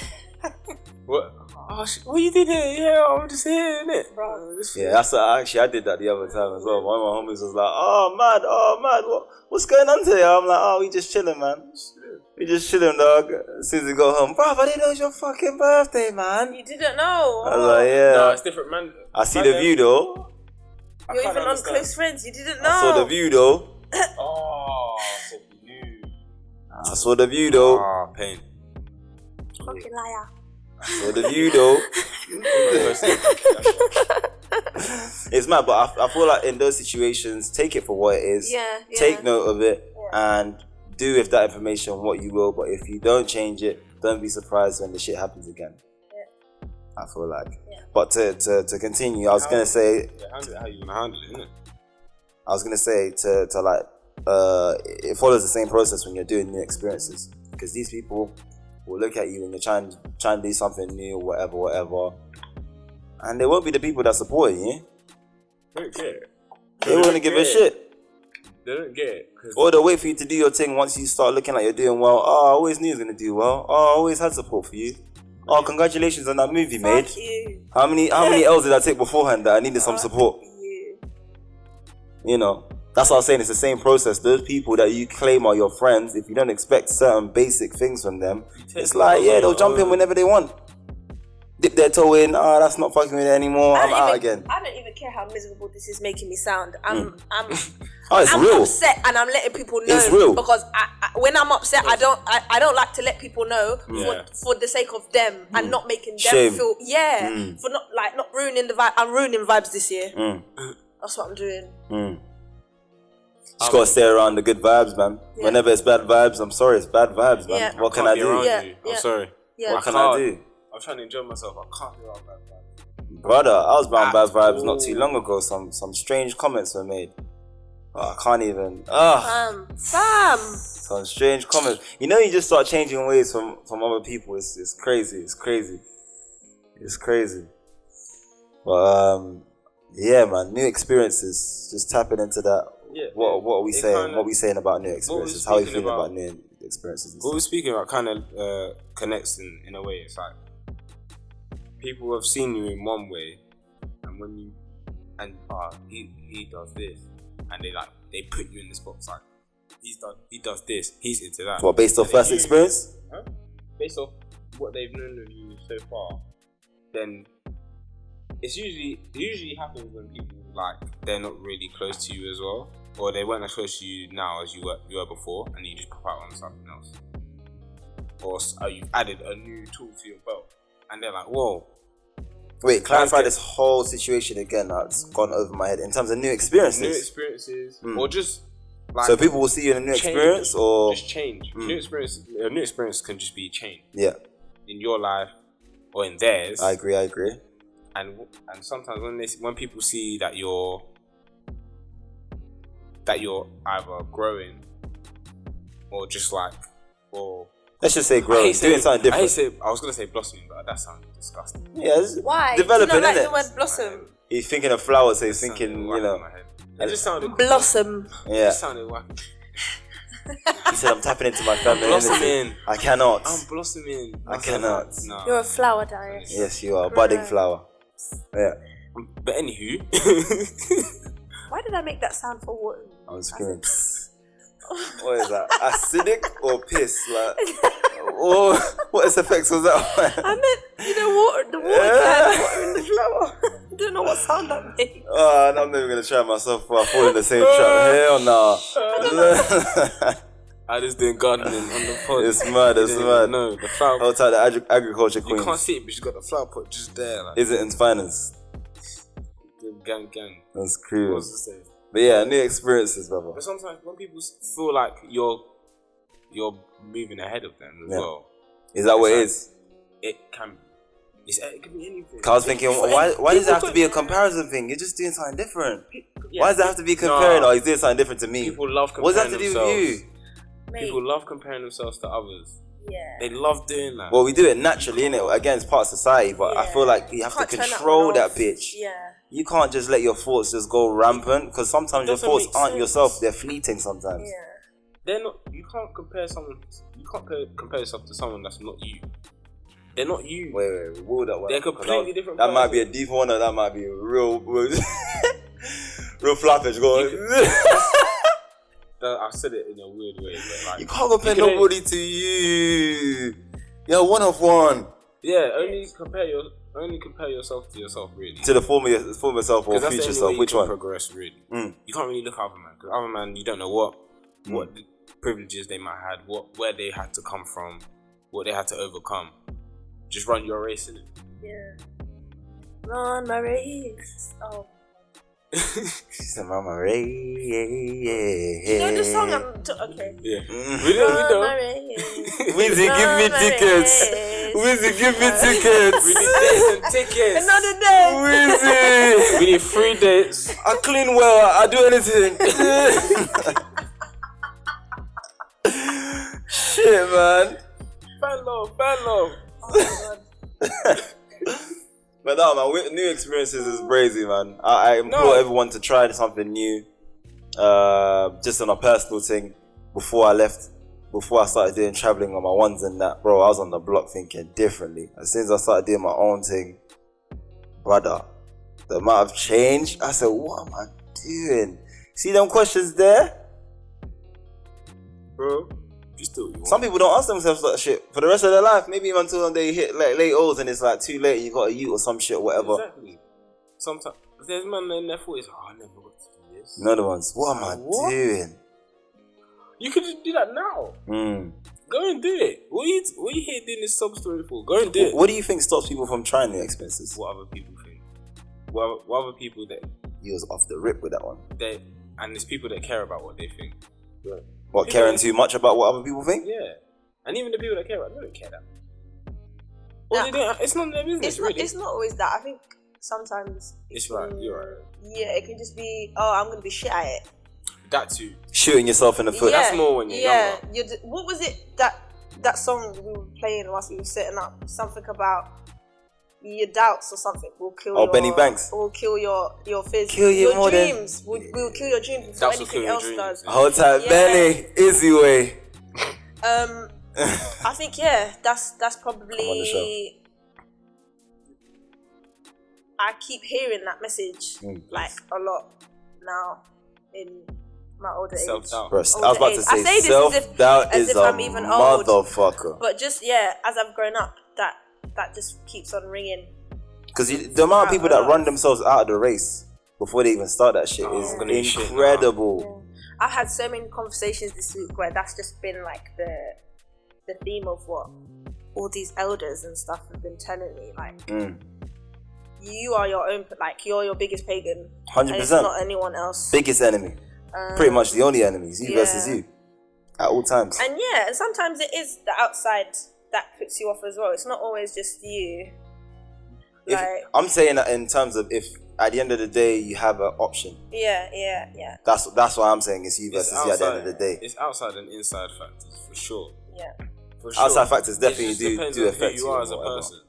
What? Oh, what you did here? Yeah, I'm just here, innit? Bro. Yeah, that's what I did that the other time as well. One of my homies was like, oh mad, what's going on today? I'm like, oh, we just chilling, man. We just chilling, dog. As soon as we go home, bro, I didn't know it was your fucking birthday, man. You didn't know. I was like, yeah. No, it's different, man. I see the view though. You're can't even on understand. Close Friends. You didn't know. I saw the view though. Oh, so you. I saw the view though. Ah, pain. Fucking liar. I saw the view though. It's mad, but I feel like in those situations, take it for what it is. Yeah. Take note of it and do with that information what you will. But if you don't change it, don't be surprised when the shit happens again. Yeah. I feel like. Yeah. But to continue, I was gonna say. How you gonna handle it, innit? I was gonna say to like it follows the same process when you're doing new experiences, because these people will look at you when you're trying to do something new, whatever, and they won't be the people that support you. They don't care. They won't give a shit. They don't get it. Or they'll wait for you to do your thing once you start looking like you're doing well. Oh, I always knew you was gonna do well. Oh, I always had support for you. Oh, congratulations on that movie, mate. Fuck you. How many L's did I take beforehand that I needed some support? You. You know, that's what I was saying. It's the same process. Those people that you claim are your friends, if you don't expect certain basic things from them, it's like, yeah, they'll jump in whenever they want. Dip their toe in. Oh, that's not fucking with it anymore. I'm out again. I don't even care how miserable this is making me sound. I'm Oh, it's I'm real. upset and I'm letting people know. It's real. Because when I'm upset, I don't like to let people know Yeah. for the sake of them and not making them Shame. feel for not ruining the vibe. I'm ruining vibes this year. That's what I'm doing. Just gotta stay around the good vibes, man. Yeah. Whenever it's bad vibes, I'm sorry, it's bad vibes, man. Yeah. What can I do? Yeah. I'm sorry. Yeah. What can I do? I'm trying to enjoy myself. I can't be around that. Brother, I was around bad vibes not too long ago. Some strange comments were made. Oh, I can't even. Fam. Some strange comments. You know, you just start changing ways from other people. It's crazy. It's crazy. It's crazy. But yeah, man. New experiences. Just tapping into that. Yeah. What are we saying? What are we saying about new What we're experiences? How are you speaking feeling about new experiences and What we're stuff. speaking about kind of connects in a way. It's like people have seen you in one way, and when you he does this, and they put you in this box like he does this, he's into that. What, based off first experience? Huh? Based off what they've known of you so far, then it usually happens when people like they're not really close to you as well, or they weren't as close to you now as you were before, and you just pop out on something else, or you've added a new tool to your belt, and they're like, whoa. Wait, clarify this whole situation again. That's gone over my head in terms of new experiences. New experiences, or just like so people will see you in a new experience, or just change. New experience can just be change. Yeah, in your life or in theirs. I agree. And sometimes when people see that you're either growing or just like, or let's just say growing, doing something different. I was gonna say blossoming, but that sounds disgusting. Yeah, why? Developing, Do you not like innit? the word blossom? He's thinking of flowers, so he's thinking, you know. It just sounded Blossom. Yeah. It just sounded wacky. He said, I'm tapping into my family. Blossoming. I cannot. I'm blossoming. I cannot. No. You're a flower, Darius. Yes, you are. Budding flower. Yeah. But anywho, Why did I make that sound for what? I was screaming. What is that? Acidic or piss? Like, what effects was that? I meant, water, the water can, water in the flower. I don't know what sound that made. Oh, I'm never gonna try myself before I fall in the same trap. Hell no. I just doing gardening on the pod. It's mad. No, the flower. Hold tight, the agriculture You queen. can't see it, but she's got the flower pot just there. Like, Is it in finance? gang. That's cool. What's to say? But yeah, new experiences, brother. But sometimes when people feel like you're moving ahead of them as well. Is that what it is? It can be. It can be anything. I was thinking, why does it have to be a comparison thing? You're just doing something different. Why does it have to be comparing? Or he's doing something different to me? People love What comparing does that have to do themselves. with you? Mate. People love comparing themselves to others. Yeah. They love doing that. Well, we do it naturally, innit? Again, it's part of society, but I feel like you have to Can't turn control on that off. bitch. Yeah. You can't just let your thoughts just go rampant, because sometimes your Doesn't thoughts make aren't sense. yourself, they're fleeting sometimes. Yeah. They're not. You can't compare someone. You can't compare yourself to someone that's not you. They're not you. Wait, rule that one. They're completely different. That might be a deep one, or that might be real flappage going. I said it in a weird way, but like You can't compare nobody to you. You're one of one. Yeah, only compare yourself to yourself, really. To the former self or That's the future only self. way you Which can one? progress, really. You can't really look at other man, because other man, you don't know what privileges they might have had, where they had to come from, what they had to overcome. Just run your race, innit? Yeah. Run my race. Oh. She said, Mama Ray. You know the song okay. Yeah. We Run my race. Wizzy, give me Run my tickets. race. Wizzy, give me tickets. We need dates and tickets. Another day. Wizzy. We need 3 dates. I clean well. I do anything. Shit, man. Fan love. Oh my God. But no, man, new experiences is crazy, man. I implore everyone to try something new. Just on a personal thing. Before I started doing traveling on my ones and that, bro, I was on the block thinking differently. As soon as I started doing my own thing, brother, the amount of change, I said, what am I doing? See them questions there? Bro, just do what you want. Some people don't ask themselves that shit for the rest of their life. Maybe even until they hit like late olds and it's like too late and you got a youth or some shit or whatever. Exactly. Sometimes there's man in their 40s. Oh, I never got to do this. Another ones. What am I doing? You could just do that now. Go and do it. What are you here doing this sub story for? Go and do it. What do you think stops people from trying new experiences? What other people think? What other people that He was off the rip with that one. and there's people that care about what they think. Yeah. What, caring too much about what other people think? Yeah. And even the people that care about it, they don't care that. Or they don't, it's not their business, really. It's not always that. I think sometimes It's right, you're right. Yeah, it can just be, I'm gonna be shit at it. That too. Shooting yourself in the foot. Yeah, That's more when you're younger. What was it that song we were playing whilst we were setting up? Something about your doubts or something will kill your... Benny Banks. Will kill your fears. Kill you your more than- dreams. Will kill your dreams before Doubts will anything kill your else dreams. does. Hold tight, Yeah. Benny. Easy way. I think that's Come on the probably. I keep hearing that message like a lot now in my older age. Self-doubt. Bro, I was about to say, this self-doubt as is if a I'm even old. motherfucker. But just as I've grown up, that just keeps on ringing. Because the amount of people that run themselves out of the race before they even start that shit is incredible. I've had so many conversations this week where that's just been like the theme of what all these elders and stuff have been telling me. Like, you are your own, like, you're your biggest pagan. 100%. It's not anyone else. Biggest enemy. Pretty much the only enemies, you versus you. At all times. And and sometimes it is the outside that puts you off as well. It's not always just you. I'm saying that in terms of if at the end of the day you have an option. Yeah. That's why I'm saying it's you versus you at the end of the day. It's outside and inside factors for sure. Yeah. For sure. Outside factors definitely do affect who you are as a person.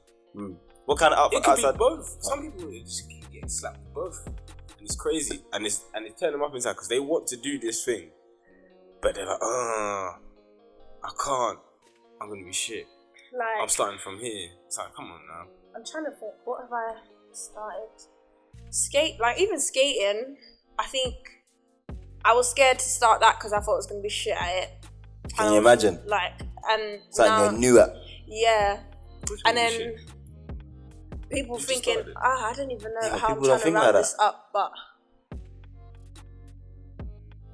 What kind of It could outside? be both. Some people just keep getting slapped with both, and it's crazy, and it's turning them up inside because they want to do this thing, but they're like, I can't. I'm gonna be shit. Like, I'm starting from here. It's like, come on now. I'm trying to think. What have I started? Even skating. I think I was scared to start that because I thought I was gonna be shit at it. Can you imagine? Something you're new at. Yeah, and then shit. people You just thinking, started. I don't even know Yeah, how I'm people don't trying to think round like that. this up, but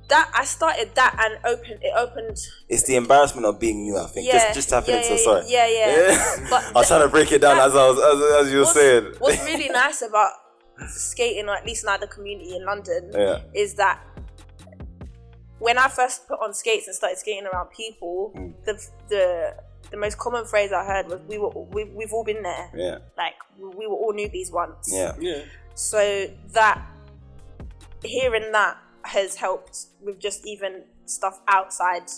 that I started that and it opened. It's the embarrassment of being new, I think. Just tapping into sorry. Yeah. But I was trying to break it down as you were saying. What's really nice about skating, or at least now the community in London, is that when I first put on skates and started skating around people, the most common phrase I heard was we've all been there. Yeah. Like we were all newbies once. Yeah. So that hearing that has helped with just even stuff outside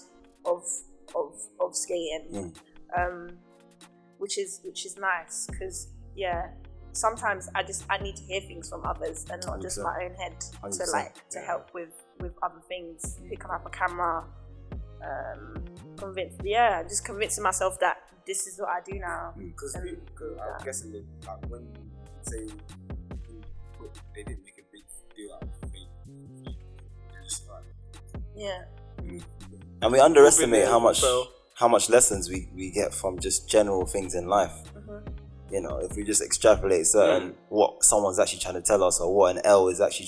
of skating, which is nice because sometimes I need to hear things from others and not 100%. Just my own head 100%. to help with other things, picking up a camera, just convincing myself that this is what I do now. Because I'm guessing that when you say they didn't make a big deal out of it, just like and we underestimate how much lessons we get from just general things in life. You know, if we just extrapolate certain what someone's actually trying to tell us, or what an L is actually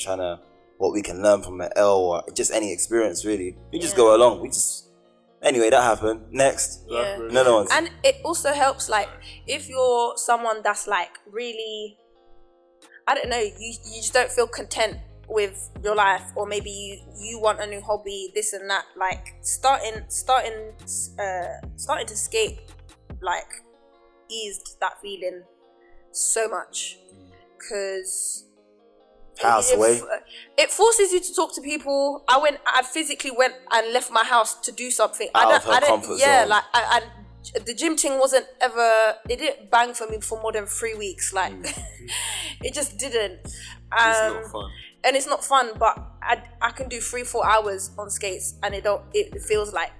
what we can learn from an L, or just any experience really. We just go along. Anyway, that happened. Next. Another one. And it also helps, like, if you're someone that's like really, I don't know, you just don't feel content with your life, or maybe you want a new hobby, this and that, like starting to skate like eased that feeling so much, because it forces you to talk to people. I physically went and left my house to do something. The gym thing it didn't bang for me for more than 3 weeks. Like it just didn't. It's not fun. And it's not fun, but I can do 3-4 hours on skates and it feels like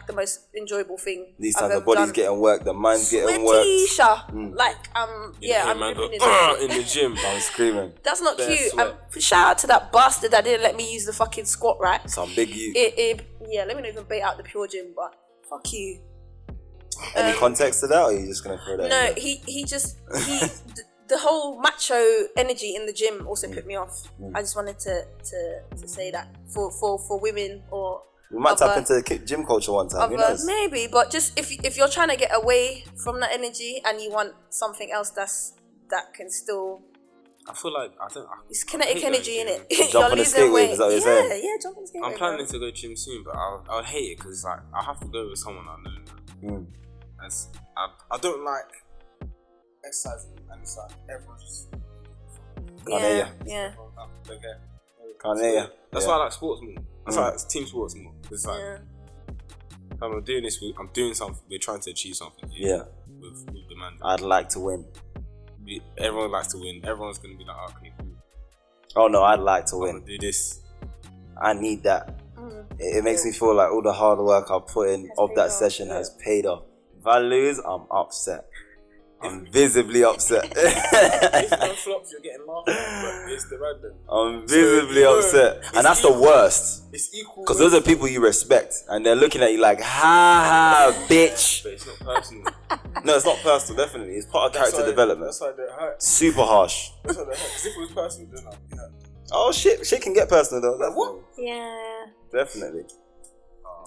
the most enjoyable thing. These times the body's getting worked, the mind's getting worked. Like I'm ripping in the gym. I'm screaming. That's not cute. Shout out to that bastard that didn't let me use the fucking squat rack. Some big you. Let me not even bait out the pure gym, but fuck you. Any context to that, or are you just gonna throw that? No, the whole macho energy in the gym also put me off. I just wanted to say that for women, or we might tap into the gym culture one time. Who knows? Maybe, but just if you're trying to get away from that energy and you want something else that can still. I feel like it's kinetic energy in it. Jump on the skate wave, is that what you're saying? Yeah, jump on the skate wave. I'm planning to go gym soon, but I'll hate it because like I have to go with someone I know. I don't like exercising, and it's like everyone's just. Can't hear you. That's why I like sports more. That's why I like team sports more. It's like I'm doing this. I'm doing something. We're trying to achieve something. With the man. I'd like to win. Everyone likes to win. Everyone's gonna be like, okay, cool. Oh no, I'd like to I'm win. gonna do this. I need that. It makes me feel like all the hard work I've put in of that session has paid off. If I lose, I'm upset. I'm visibly upset. If one flops, you're getting laughed at, but it's the random. I'm visibly upset. And that's the worst. It's equal. Because those are people you respect. And they're looking at you like, ha ha, bitch. But it's not personal. No, it's not personal, definitely. It's part of character development. That's why they hurt. Super harsh. That's why they hurt. Because if it was personal, then I'd be hurt. Oh shit, shit can get personal though. Like, what? Yeah. Definitely.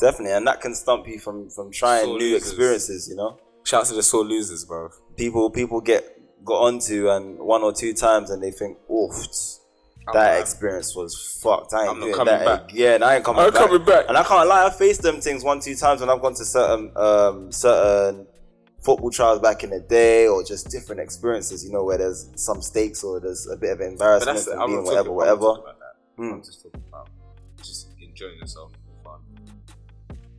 Definitely. And that can stump you from trying Sore new losers. experiences, you know? Shout out to the sore losers, bro. People got onto and 1 or 2 times and they think, oof, that experience was fucked. I ain't I'm not doing coming that back. again. I ain't coming back. And I can't lie, I faced them things 1, 2 times when I've gone to certain football trials back in the day, or just different experiences, you know, where there's some stakes or there's a bit of embarrassment from being whatever. I'm just talking about just enjoying yourself for fun.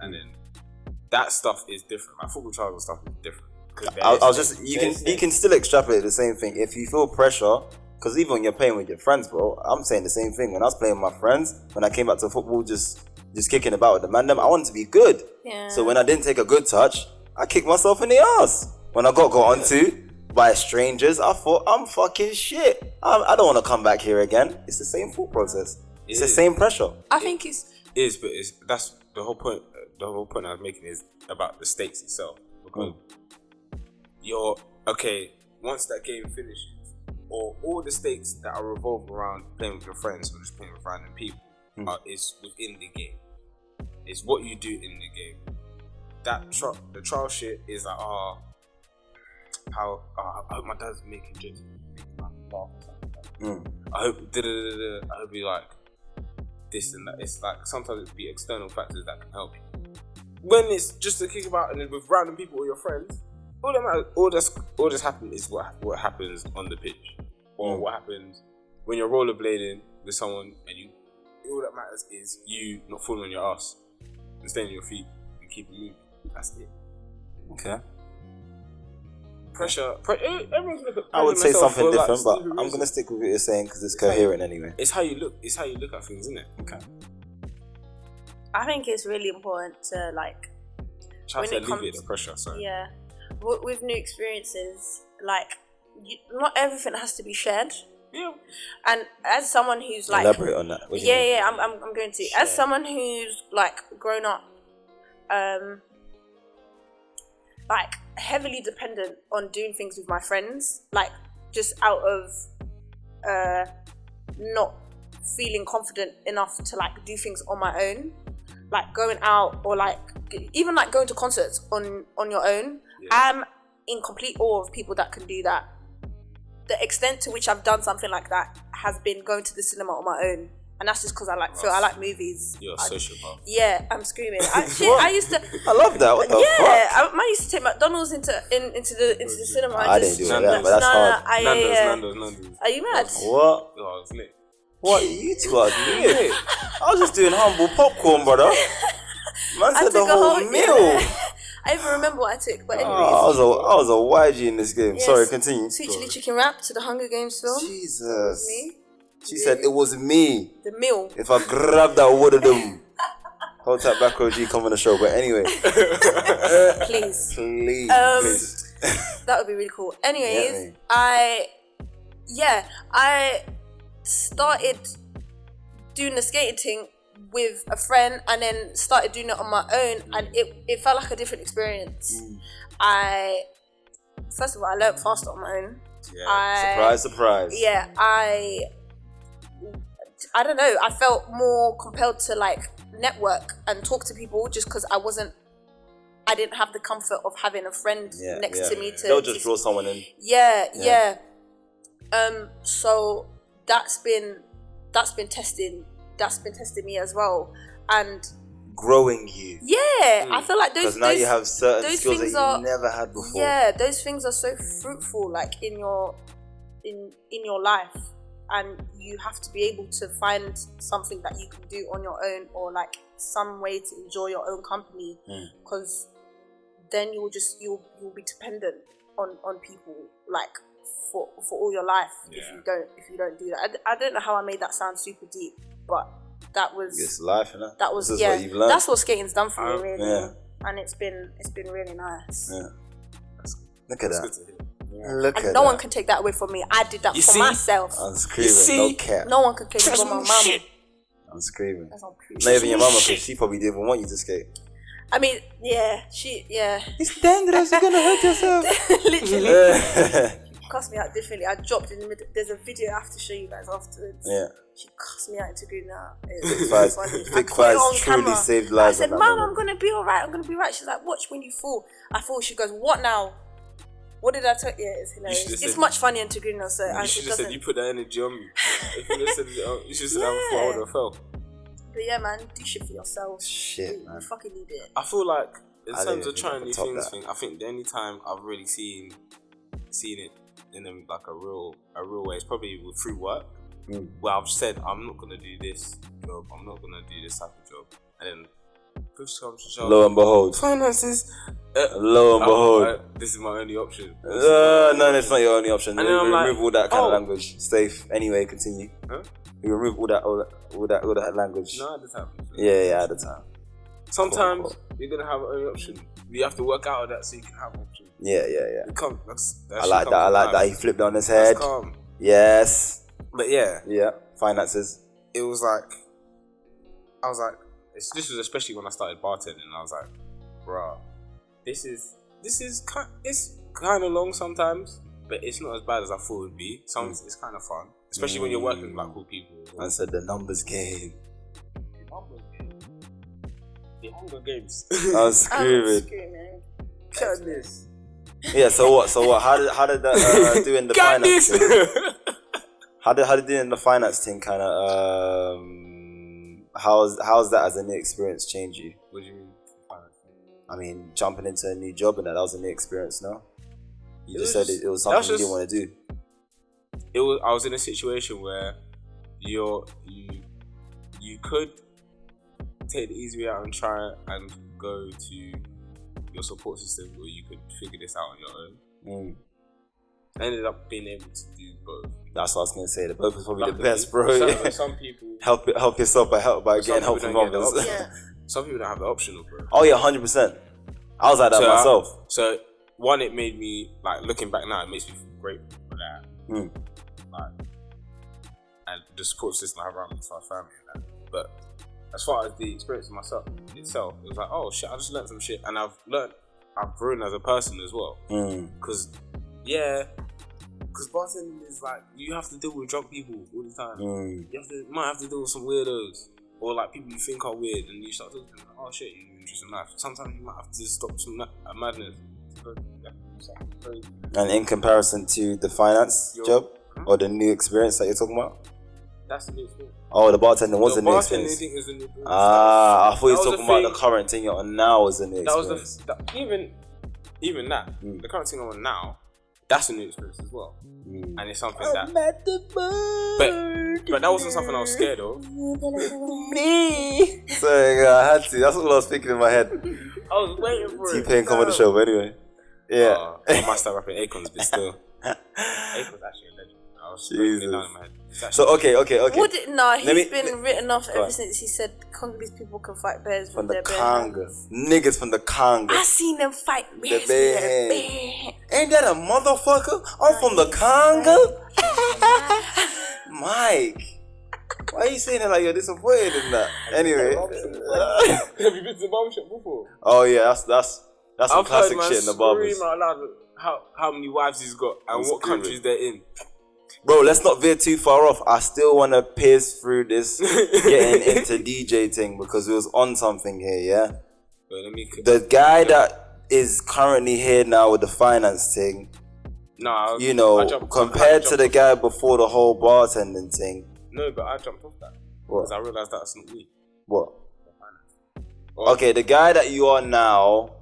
And then that stuff is different. Like football trials and stuff is different. I was just, you can still extrapolate the same thing. If you feel pressure, because even when you're playing with your friends, bro, I'm saying the same thing. When I was playing with my friends, when I came back to football, just kicking about with the man, I wanted to be good. Yeah. So when I didn't take a good touch, I kicked myself in the ass. When I got onto by strangers, I thought, I'm fucking shit. I don't want to come back here again. It's the same thought process. It's the same pressure. I think that's the whole point. The whole point I was making is about the stakes itself. Because you're okay once that game finishes, or all the stakes that are revolved around playing with your friends or just playing with random people is within the game. It's what you do in the game. The trial shit is like, I hope my dad's making jokes, I hope he like this and that. It's like sometimes it be external factors that can help you. When it's just a kick about and then with random people or your friends, all that matters, all that's happened is what happens on the pitch, or what happens when you're rollerblading with someone, and all that matters is you not falling on your ass and staying on your feet and keep moving. That's it. Okay. Pressure. Everyone's gonna put I would say something for, different, like, but I'm gonna stick with what you're saying because it's coherent anyway. It's how you look. It's how you look at things, isn't it? Okay. I think it's really important to like. Try to alleviate the pressure. Sorry. Yeah, with new experiences, like not everything has to be shared. Yeah. And as someone who's like, elaborate on that. I'm going to. As someone who's like grown up, like heavily dependent on doing things with my friends, like just out of not feeling confident enough to like do things on my own, like going out or like even like going to concerts on your own. I'm in complete awe of people that can do that. The extent to which I've done something like that has been going to the cinema on my own. And that's just because I like I like movies. You're a sociopath. Yeah, I'm screaming. I used to. I love that. What the fuck? I used to take McDonald's into the cinema. I didn't do that, but that's hard. Nando's. Are you mad? What? Oh, it's lit. What? You two are lit. I was just doing humble popcorn, brother. Man said the whole meal. I even remember what I took, but anyways. I was a YG in this game. Yes. Sorry, continue. Sweet chili chicken wrap to the Hunger Games film. Jesus. Me. She said it was me. The meal. If I grabbed that, I would have done. Hold tight, back OG, come on the show. But anyway. Please. Please. That would be really cool. Anyways, yeah, I started doing the skating thing with a friend and then started doing it on my own, and it felt like a different experience. First of all, I learned faster on my own. Yeah. Surprise. Yeah, I don't know. I felt more compelled to like network and talk to people just because I didn't have the comfort of having a friend next to me. They'll just draw someone in. Yeah. So that's been testing me as well, and growing you. Yeah, I feel like because now you have certain skills that you never had before. Yeah, those things are so fruitful, like in your life, and you have to be able to find something that you can do on your own, or like some way to enjoy your own company, because then you'll be dependent on people like for all your life if you don't do that. I don't know how I made that sound super deep, but that was It's life, you know? that was this is yeah. what you've learned. That's what skating's done for me, really. Yeah. And it's been really nice. Yeah. Look at That's that. good to hear. Yeah. Look And at no that. one can take that away from me. I did that You for see? myself. I'm screaming, no cap. No one can take it from my mama. I'm screaming. That's not true. Not even your mama, because she probably didn't even want you to skate. I mean, yeah, It's dangerous, you're gonna hurt yourself. literally. Cussed me out differently. I dropped in the middle. There's a video I have to show you guys afterwards. Yeah. She cussed me out into good now. Thick thighs truly saved lives. I said, Mom, I'm gonna be alright. I'm gonna be right. She's like, watch when you fall. I fall. She goes, what now? What did I tell you? Yeah, it's hilarious. It's much funnier in Tigrinya, so You should have said you put that energy on me. If you said, you should have said I would have fell. But yeah, man, do shit for yourself. Shit, man. You fucking need it. I feel like in I terms didn't of trying new think I could things, I think the only time I've really seen it in like a real way is probably through work. Where I've said I'm not gonna do this job, I'm not gonna do this type of job, and then push comes to shove. Lo and behold. Finances. Lo and behold. This is my only option. No, that's not your only option. And We then I'm remove like, all that kind of language. Safe. Anyway, continue. Huh? We remove all that language. No, at the time. Yeah, at the time. Sometimes you're gonna have an only option. You have to work out of that so you can have option. Yeah. It comes. I like that. He flipped on his head. That's calm. Yes. But yeah, finances. it was like, I was like, this was especially when I started bartending. And I was like, bruh, this is it's kind of long sometimes, but it's not as bad as I thought it would be. Sometimes it's kind of fun, especially when you're working with like cool people. I said the numbers game. The Hunger Games. I was screaming. Got this. Yeah. So what? How did that do in the Got finance? this. Thing? How did it do in the finance thing? Kind of. How's that as a new experience change you? What do you mean? I mean, jumping into a new job and that was a new experience. No, you just said it was that something was you didn't want to do. I was in a situation where you could take the easy way out and try and go to your support system, or you could figure this out on your own. I ended up being able to do both. That's what I was gonna say. The both is probably Luckily, the best, bro. Some people help yourself by getting help from others. Some people don't have the option of both. Oh yeah, 100%. I was like that myself. So one, it made me like looking back now, it makes me feel grateful for that. Like, and the support system I have around me for my family and that. But as far as the experience of myself itself, it was like, oh shit, I just learned some shit, and I've grown as a person as well. Because bartending is like, you have to deal with drunk people all the time. You might have to deal with some weirdos, or like people you think are weird, and you start talking to them like, oh shit, you're interested in life. Sometimes you might have to stop some madness. And in comparison to the finance job or the new experience that you're talking about? That's the new experience. Oh, the bartending was the new experience. Thing is the new experience. I thought you were talking about the current thing you're on now was the new experience. Even that, the current thing I'm on now, that's a new experience as well. And it's something that. But that wasn't something I was scared of. Me. So I had to. That's what I was thinking in my head. I was waiting for it. T-Pain come on the show, but anyway. Yeah. I might start rapping Akon's, but still. Akon's actually a legend. I was writing it down in my head. So okay. He's been written off ever since he said Congolese people can fight bears from with the their Congo. Niggas from the Congo. I seen them fight bears with their bare. Ain't that a motherfucker? I'm from the Congo. Mike, why are you saying it like you're disappointed in that? Anyway. Have you been to the barbershop before? Oh yeah, that's some classic shit in the barbers. Scream out loud how many wives he's got and what countries they're in. Bro, let's not veer too far off. I still want to pierce through this getting into DJ thing because it was on something here, yeah? The guy that is currently here now with the finance thing, compared to the guy before the whole bartending thing. No, but I jumped off that. What? Because I realised that's not me. What? Okay, the guy that you are now,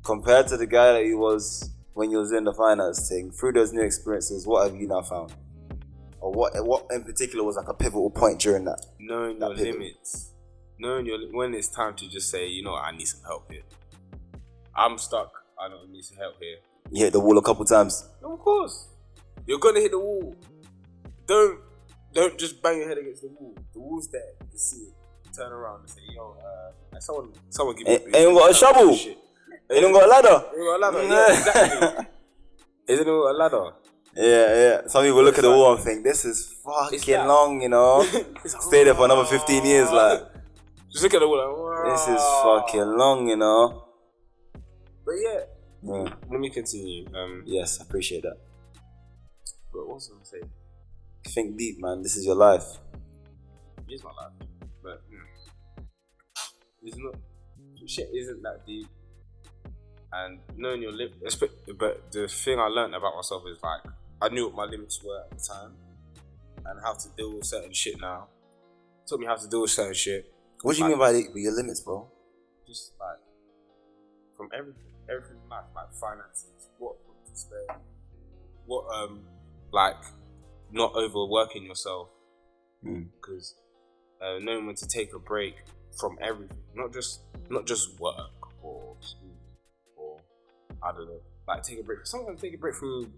compared to the guy that you was when you was in the finance thing, through those new experiences, what have you now found? Or what in particular was like a pivotal point during that? Knowing your limits. When it's time to just say, I need some help here. I'm stuck. I don't need some help here. You hit the wall a couple times. No, of course. You're gonna hit the wall. Don't just bang your head against the wall. The wall's there. You can see it. turn around and say, yo, someone give Ain't me got a shovel. shit. Ain't got a ladder. Ain't got a ladder. Yeah, exactly. Isn't it a ladder? Yeah. Some people look at the wall and think, this is fucking long, you know. Stay there for another 15 years, like. Just look at the wall like, wow. This is fucking long, you know. But yeah. Let me continue. Yes, I appreciate that. But what was I going to say? Think deep, man. This is your life. It is my life. But it's not. Shit isn't that deep. And knowing your limits. But the thing I learned about myself is like, I knew what my limits were at the time. And how to deal with certain shit now. Taught me how to deal with certain shit. What do you mean by your limits, bro? Just like, from everything in life, like finances, what to spend, what like not overworking yourself, because knowing when to take a break from everything, not just work or school or I don't know, like take a break. Sometimes take a break from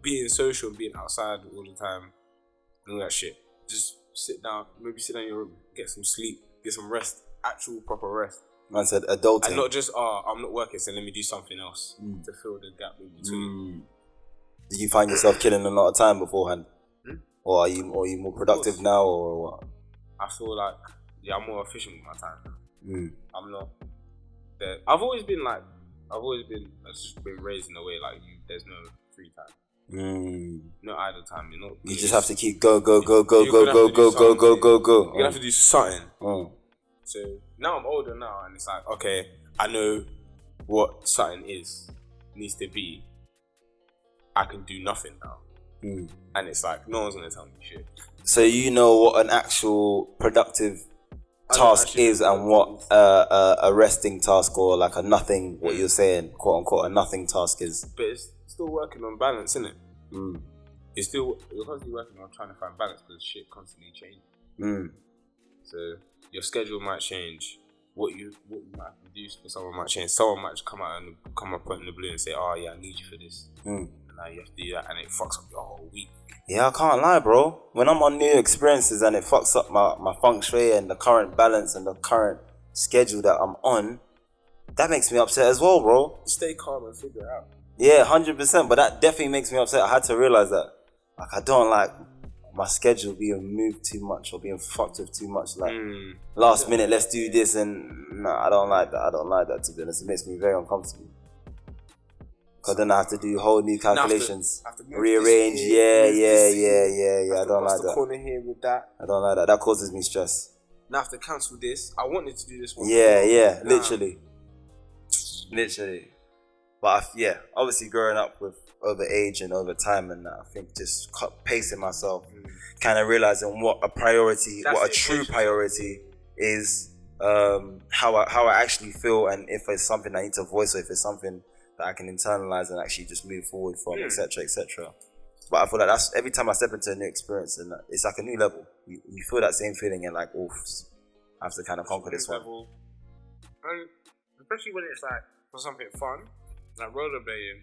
being social and being outside all the time and all that shit. Just sit down in your room, get some sleep, get some rest, actual proper rest. Man said adulting. And not just, I'm not working, so let me do something else to fill the gap in between. Did you find yourself killing a lot of time beforehand? Or are you more productive now, or what? I feel like, I'm more efficient with my time. I'm not there. I've just been raised in a way like there's no free time. No idle time. You just have to keep go. You're gonna have to do something. So now I'm older now, and it's like, okay, I know what something needs to be. I can do nothing now. And it's like, no one's gonna tell me shit. So you know what an actual productive task is and what a resting task or like a nothing, what you're saying, quote unquote, a nothing task is. But it's still working on balance, isn't it? You're constantly working on trying to find balance because shit constantly changes. So your schedule might change. What you might produce for someone might change. Someone might just come up in the blue and say, "Oh yeah, I need you for this." And now you have to do that, and it fucks up your whole week. Yeah, I can't lie, bro. When I'm on new experiences and it fucks up my feng shui and the current balance and the current schedule that I'm on, that makes me upset as well, bro. Stay calm and figure it out. Yeah, 100%. But that definitely makes me upset. I had to realize that. Like, I don't like my schedule being moved too much or being fucked with too much. Like, last minute, let's do this, and nah, I don't like that. I don't like that, to be honest. It makes me very uncomfortable. Because then I have to do whole new calculations, have to rearrange. I don't like that. Corner here with that. I don't like that. That causes me stress. Now I have to cancel this. I wanted to do this one. Yeah, literally. But obviously growing up with over age and over time, and I think just pacing myself, kind of realizing what a priority, what a true priority is, how I actually feel, and if it's something I need to voice, or if it's something that I can internalize and actually just move forward from, etc. But I feel like that's every time I step into a new experience, and it's like a new level. You feel that same feeling, and like, oof, I have to kind of conquer this one. And especially when it's like for something fun, like rollerblading,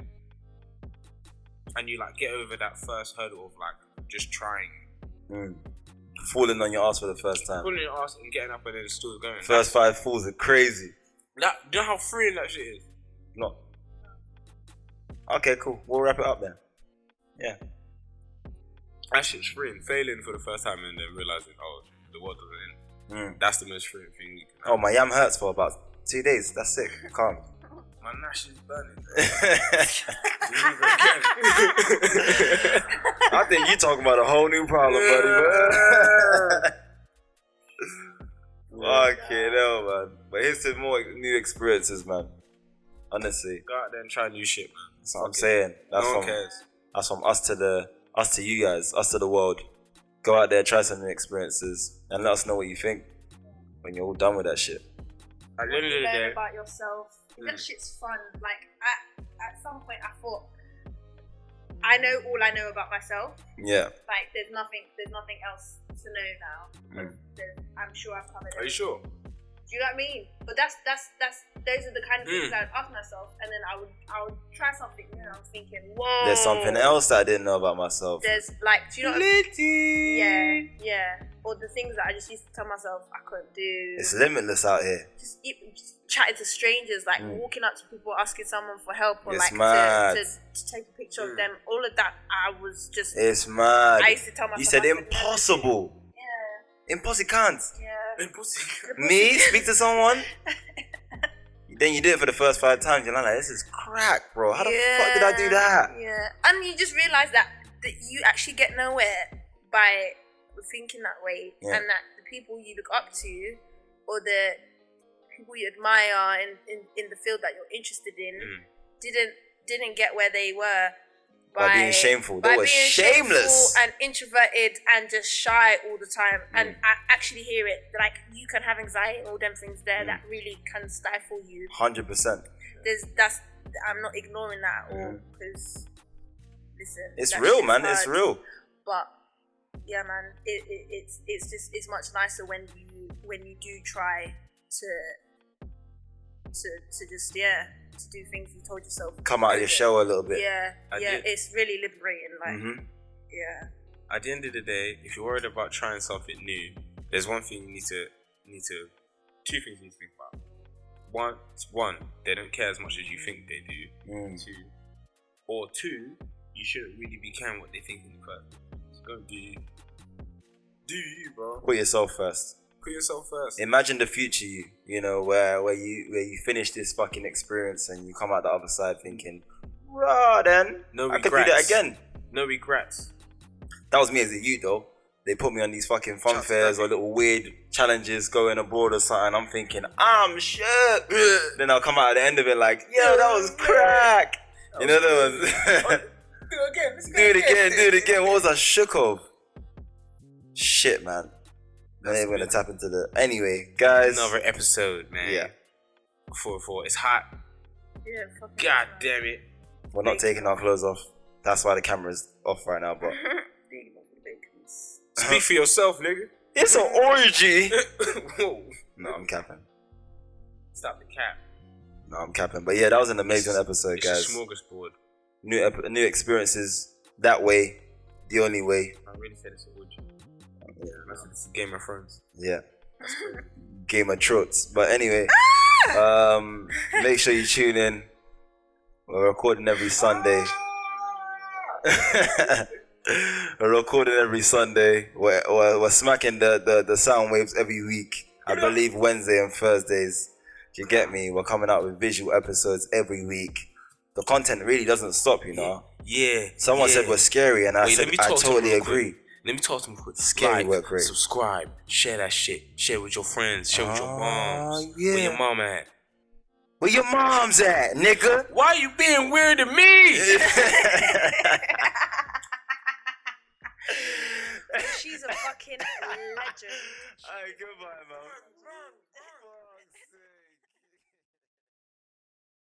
and you like get over that first hurdle of like just trying. Falling on your ass for the first time. Falling on your ass and getting up and then still going. First 5 falls are crazy. Do you know how freeing that shit is? No. Okay, cool. We'll wrap it up then. Yeah. That shit's freeing. Failing for the first time and then realizing, the world doesn't end. That's the most freeing thing you can have. My yam hurts for about 2 days. That's sick. I can't. My nash is burning. I think you talking about a whole new problem, buddy. Okay, no, man. But here's some more new experiences, man. Honestly. Go out there and try new shit, man. That's what I'm saying. No one cares. That's from us to you guys, us to the world. Go out there, try some new experiences, and let us know what you think when you're all done with that shit. At the end of the day, learn about yourself. That shit's fun. Like at some point, I thought I know all I know about myself. Yeah. Like there's nothing else to know now. I'm sure I've covered it. Are you sure? Do you know what I mean? But that's those are the kind of things I'd ask myself, and then I would try something new. I'm thinking, whoa. There's something else that I didn't know about myself. There's like, do you know? Yeah. or the things that I just used to tell myself I couldn't do. It's limitless out here. Just chatting to strangers, like walking up to people, asking someone for help, or It's like mad. to take a picture of them. All of that, I was just. It's mad. I used to tell myself. You said I could impossible. Yeah. Impossible can't. Yeah. Me speak to someone. Then you do it for the first 5 times. You're like, this is crack, bro. How the fuck did I do that? Yeah, and you just realize that you actually get nowhere by thinking that way, and that the people you look up to, or the people you admire in the field that you're interested in, didn't get where they were by being shameful. They by were being shameless and introverted and just shy all the time. And I actually hear it, like you can have anxiety and all them things there that really can stifle you. 100%. I'm not ignoring that at all, because listen, it's real, man. Hard, it's real. But yeah, man, it's much nicer when you do try to just to do things you told yourself. Come out of your shell a little bit. Yeah, it's really liberating. Like, At the end of the day, if you're worried about trying something new, there's one thing you need to. Two things you need to think about. One, they don't care as much as you think they do. Two, you shouldn't really be caring what they think in the first place. So go do you, bro. Put yourself first. Put yourself first. Imagine the future you know, where you finish this fucking experience and you come out the other side thinking, rah, then no I could do that again. No regrets. That was me as a youth though. They put me on these fucking fun fairs or little weird challenges going abroad or something. I'm thinking, I'm shit. Then I'll come out at the end of it like, yo, that was crack. You know that was. Do it again. What was I shook of? Shit, man. I'm not even gonna tap into the. Anyway, guys. Another episode, man. Yeah. 4-4. It's hot. Yeah. God damn it. We're not taking our clothes off. That's why the camera's off right now. But speak for yourself, nigga. it's an orgy. Whoa. No, I'm capping. Stop the cap. No, I'm capping. But yeah, that was an amazing episode, guys. It's a smorgasbord. New experiences that way, the only way. I really said it's an orgy. Yeah, it's a Game of Thrones. Yeah. Game of Thrones. But anyway, make sure you tune in. We're recording every Sunday. We're recording every Sunday. We're smacking the sound waves every week. I believe Wednesday and Thursdays. Do you get me? We're coming out with visual episodes every week. The content really doesn't stop, you know. Yeah. Someone said we're scary, and I said I totally agree. Let me talk to them quick. Scary work rate. Subscribe, share that shit, share with your friends, share with your moms. Yeah. Where your mom at? Where your mom's at, nigga? Why you being weird to me? She's a fucking legend. Alright, goodbye, man.